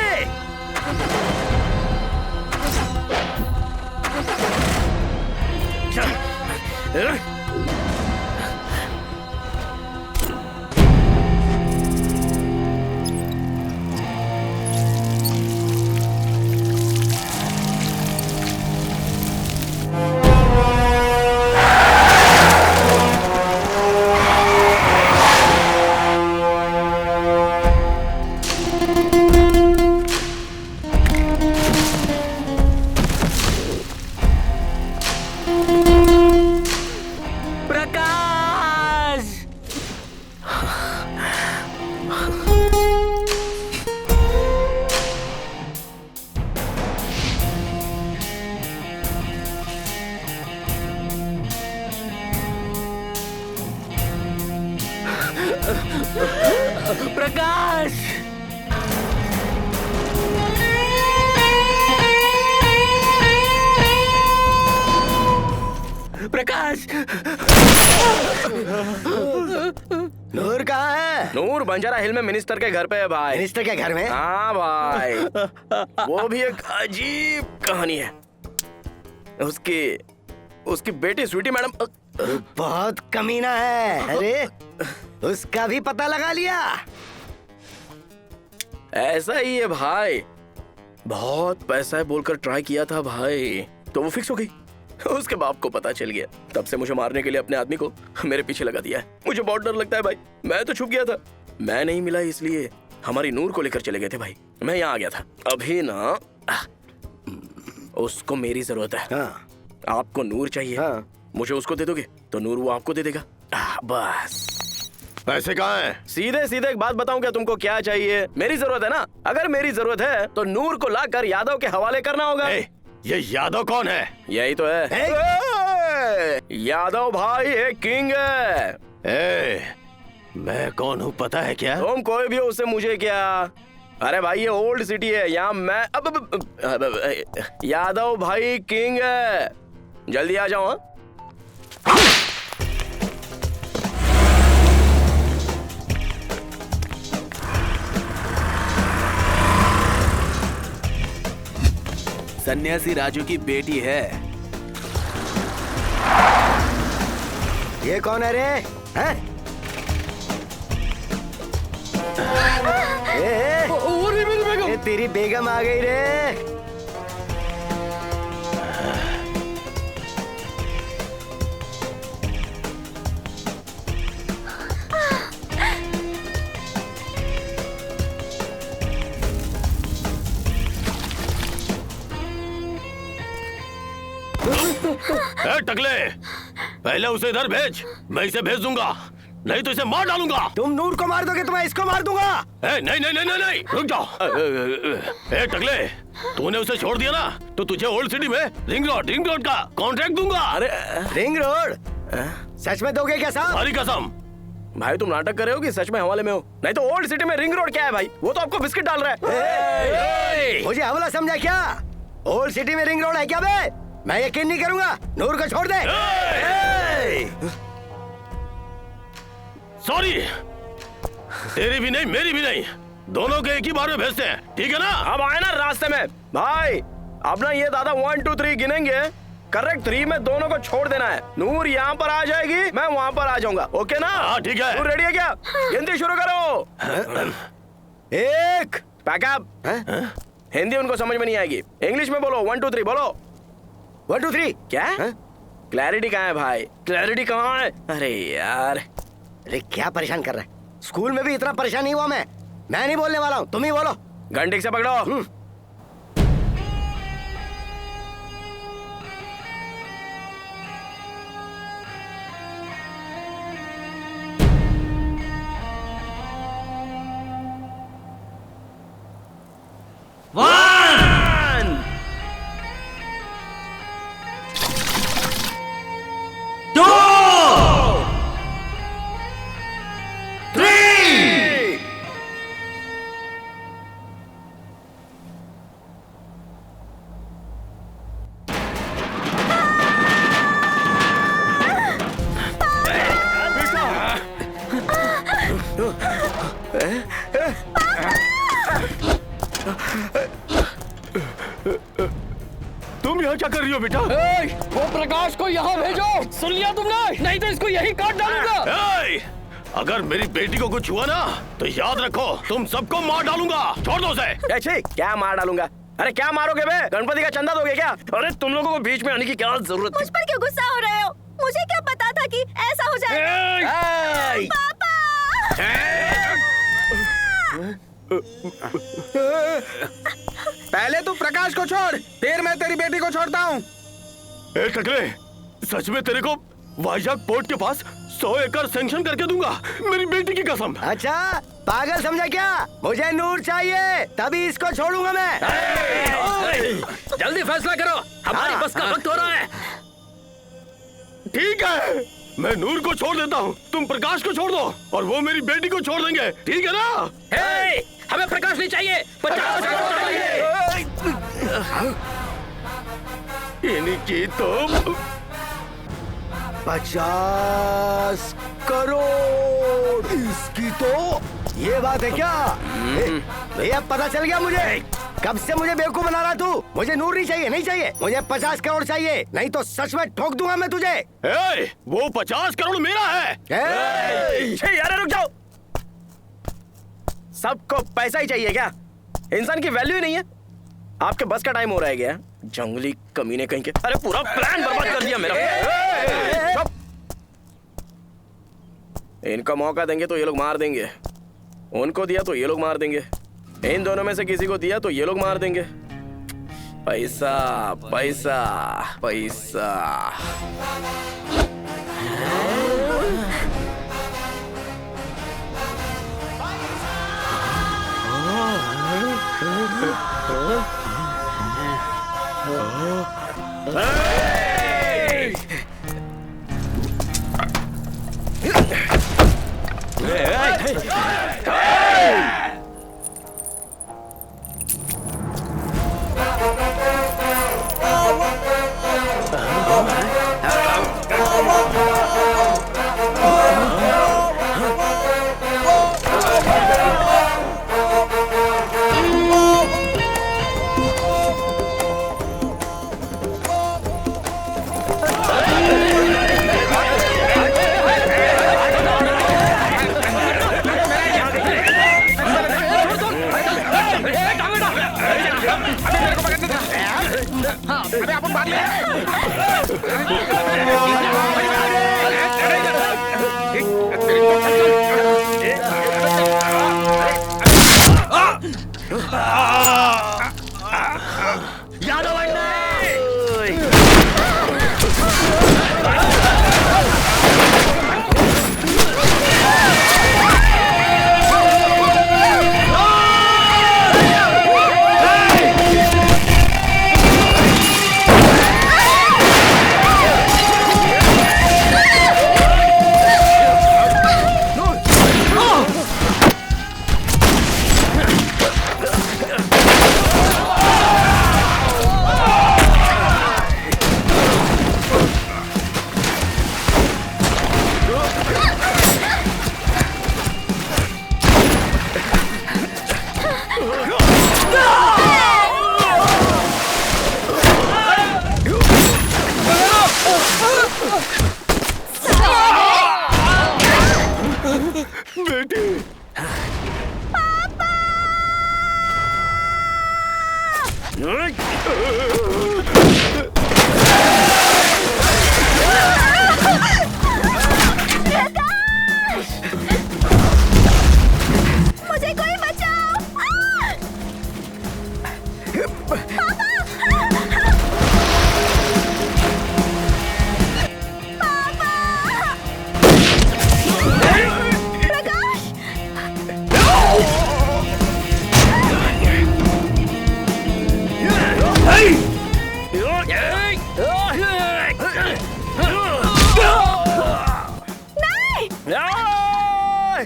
प्रकाश, प्रकाश, नूर कहाँ है? नूर बंजारा हिल में मिनिस्टर के घर पे है भाई। मिनिस्टर के घर में? हाँ भाई। वो भी एक अजीब कहानी है। उसकी बेटी स्वीटी मैडम बहुत कमीना है। अरे उसका भी पता लगा लिया? ऐसा ही है भाई, बहुत पैसा है बोलकर ट्राई किया था भाई, तो वो फिक्स हो गई। उसके बाप को पता चल गया, तब से मुझे मारने के लिए अपने आदमी को मेरे पीछे लगा दिया है। मुझे बहुत डर लगता है भाई, मैं तो छुप गया था। मैं नहीं मिला इसलिए हमारी नूर को लेकर चले गए थे भाई। मैं यहाँ आ गया था। अभी ना उसको मेरी जरूरत है। हाँ। आपको नूर चाहिए। हाँ। मुझे उसको दे दोगे तो नूर वो आपको दे देगा। बस। पैसे कहाँ हैं? सीधे सीधे एक बात बताऊं क्या तुमको, क्या चाहिए? मेरी जरूरत है ना, अगर मेरी जरूरत है तो नूर को लाकर यादव के हवाले करना होगा। ये यादव कौन है? यही तो है। यादव भाई एक किंग है। मैं कौन हूँ पता है क्या? तुम कोई भी हो, उससे मुझे क्या? अरे भाई ये ओल्ड सिटी है, यहाँ मैं यादव भाई किंग है। जल्दी आ जाओ। सन्यासी राजू की बेटी है। ये कौन है रे? हैं? ये तेरी बेगम आ गई रे। टकले, पहले उसे इधर भेज, मैं इसे भेज दूंगा, नहीं तो इसे मार डालूंगा। तुम नूर को मार दोगे तो मैं इसको मार दूंगा। नहीं नहीं नहीं नहीं नहीं, रुक जाओ। टकले, तूने उसे छोड़ दिया ना तो तुझे ओल्ड सिटी में रिंग रोड का कॉन्ट्रैक्ट दूंगा। अरे रिंग रोड? सच में दोगे क्या साहब? हरी कसम। भाई तुम नाटक कर रहे हो कि सच में हवाले में हो? नहीं तो ओल्ड सिटी में रिंग रोड क्या है भाई? वो तो आपको बिस्किट डाल रहा है। मुझे हवाला समझा क्या? ओल्ड सिटी में रिंग रोड है क्या बे? मैं यकीन नहीं करूंगा। नूर को छोड़ दे। सॉरी, तेरी भी नहीं मेरी भी नहीं, दोनों के एक ही बार में भेजते हैं, ठीक है ना? अब आए ना रास्ते में भाई, अब ना ये दादा 1 2 3 गिनेंगे, करेक्ट 3 में दोनों को छोड़ देना है। नूर यहाँ पर आ जाएगी, मैं वहाँ पर आ जाऊंगा। ओके ना? हाँ ठीक है। तू रेडी है क्या? गिनती शुरू करो। 1 पैकअप। हिंदी उनको समझ में नहीं आएगी, इंग्लिश में बोलो। 1 2 3 बोलो। 1 2 3 क्या? क्लैरिटी कहाँ है भाई? क्लैरिटी कहाँ है? अरे यार, अरे क्या परेशान कर रहा है? स्कूल में भी इतना परेशान नहीं हुआ मैं नहीं बोलने वाला हूँ, तुम ही बोलो। घंटे से पकड़ो। हो बेटा? वो प्रकाश को यहाँ भेजो। सुन लिया तुमने? नहीं तो इसको यही काट डालूंगा। अगर मेरी बेटी को कुछ हुआ ना तो याद रखो तुम सबको मार डालूंगा। छोड़ दो उसे। क्या मार डालूंगा? अरे क्या मारोगे बे? गणपति का चंदा दोगे क्या? अरे तुम लोगों को बीच में आने की क्या जरूरत थी? मुझ पर क्यों गुस्सा हो रहे हो? मुझे क्या पता था कि ऐसा हो जाएगा? पापा! पहले तू प्रकाश को छोड़, फिर मैं तेरी बेटी को छोड़ता हूँ। ए टकले, सच में तेरे को वाइजाग पोर्ट के पास 100 एकड़ सैंक्शन करके दूंगा, मेरी बेटी की कसम। अच्छा पागल समझा क्या? मुझे नूर चाहिए, तभी इसको छोड़ूंगा मैं। जल्दी फैसला करो, हमारी बस का वक्त हो रहा है। ठीक है, मैं नूर को छोड़ देता हूँ, तुम प्रकाश को छोड़ दो और वो मेरी बेटी को छोड़ देंगे, ठीक है ना? हमें प्रकाश नहीं चाहिए, 50 करोड़ चाहिए। इनकी तो 50 करोड़, इसकी तो ये बात है क्या? भैया पता चल गया मुझे, कब से मुझे बेवकूफ बना रहा तू। मुझे नूर नहीं चाहिए, नहीं चाहिए, मुझे 50 करोड़ चाहिए, नहीं तो सच में ठोक दूंगा मैं तुझे। वो 50 करोड़ मेरा है। यार रुक जाओ, सबको पैसा ही चाहिए क्या? इंसान की वैल्यू ही नहीं है। आपके बस का टाइम हो रहा है क्या? जंगली कमीने कहीं के। अरे पूरा प्लान बर्बाद कर दिया मेरा। इनका मौका देंगे तो ये लोग मार देंगे, उनको दिया तो ये लोग मार देंगे, इन दोनों में से किसी को दिया तो ये लोग मार देंगे। पैसा पैसा पैसा।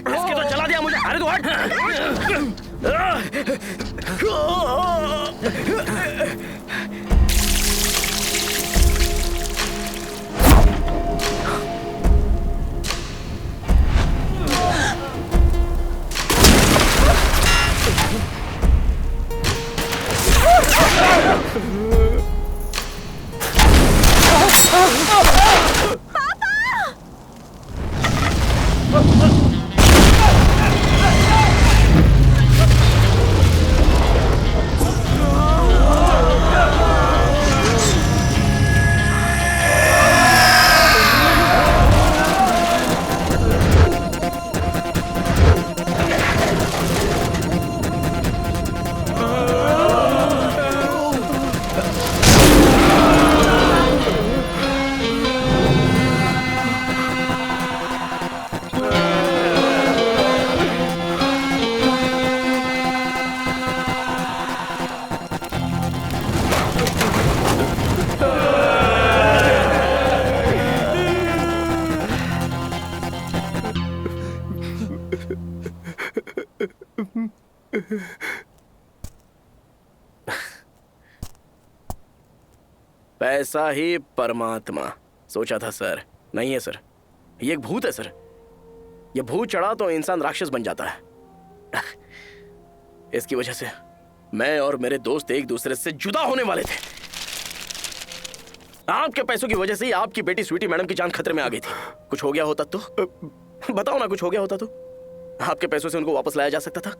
इसकी तो चला दिया मुझे। अरे तू हट। पैसा ही परमात्मा। सोचा था सर, नहीं है सर, ये एक भूत है सर। ये भूत चढ़ा तो इंसान राक्षस बन जाता है। इसकी वजह से मैं और मेरे दोस्त एक दूसरे से जुदा होने वाले थे। आपके पैसों की वजह से ही आपकी बेटी स्वीटी मैडम की जान खतरे में आ गई थी। कुछ हो गया होता तो बताओ ना, कुछ हो गया होता तो आपके पैसों से उनको वापस लाया जा सकता था।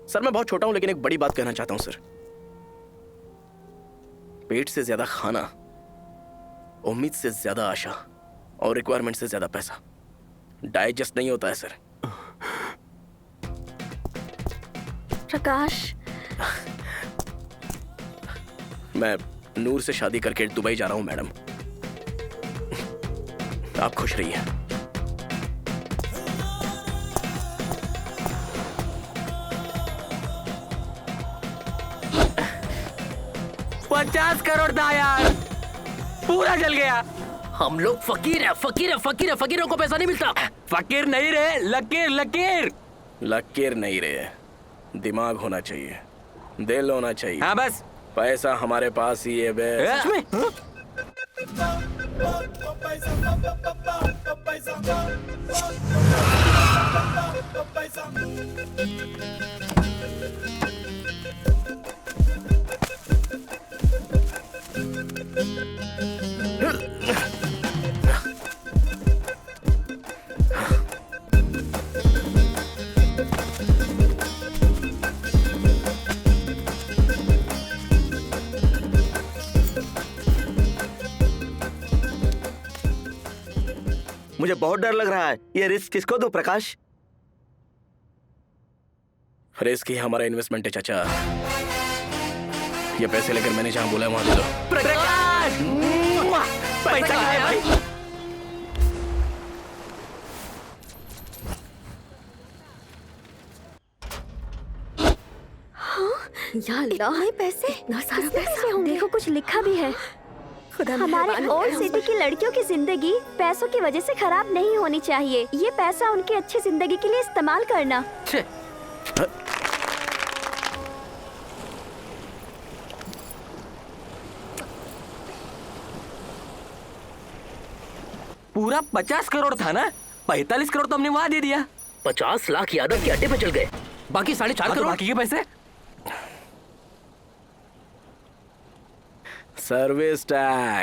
सर मैं बहुत छोटा हूं, लेकिन एक बड़ी बात कहना चाहता हूं सर। पेट से ज्यादा खाना, उम्मीद से ज्यादा आशा और रिक्वायरमेंट से ज्यादा पैसा डाइजेस्ट नहीं होता है सर। प्रकाश, मैं नूर से शादी करके दुबई जा रहा हूं मैडम। आप खुश रहिए। $50 करोड़ था यार, पूरा जल गया। हम लोग फकीर है, फकीर है, फकीर है। फकीरों को पैसा नहीं मिलता। फकीर नहीं रहे, लकीर लकीर। लकीर नहीं रहे, दिमाग होना चाहिए, दिल होना चाहिए। हाँ बस, पैसा हमारे पास ही है बे। सच में? मुझे बहुत डर लग रहा है। ये रिस्क किसको दूं प्रकाश? रिस्क ही हमारा इन्वेस्टमेंट है चाचा। ये पैसे लेकर मैंने जहां बोला है वहां दे दो। प्रकाश, पैसा कहाँ है भाई? या अल्लाह, पैसे, इतना सारा पैसा। देखो कुछ लिखा भी है। हमारे ओल्ड सिटी की लड़कियों की जिंदगी पैसों की वजह से खराब नहीं होनी चाहिए। ये पैसा उनकी अच्छी जिंदगी के लिए इस्तेमाल करना। पूरा 50 करोड़ था ना? 45 करोड़ तो हमने वहां दे दिया। 50 लाख यादव के अड्डे पे चल गए, बाकी 4.5 करोड़ बाकी के पैसे सर्विस टैक्स।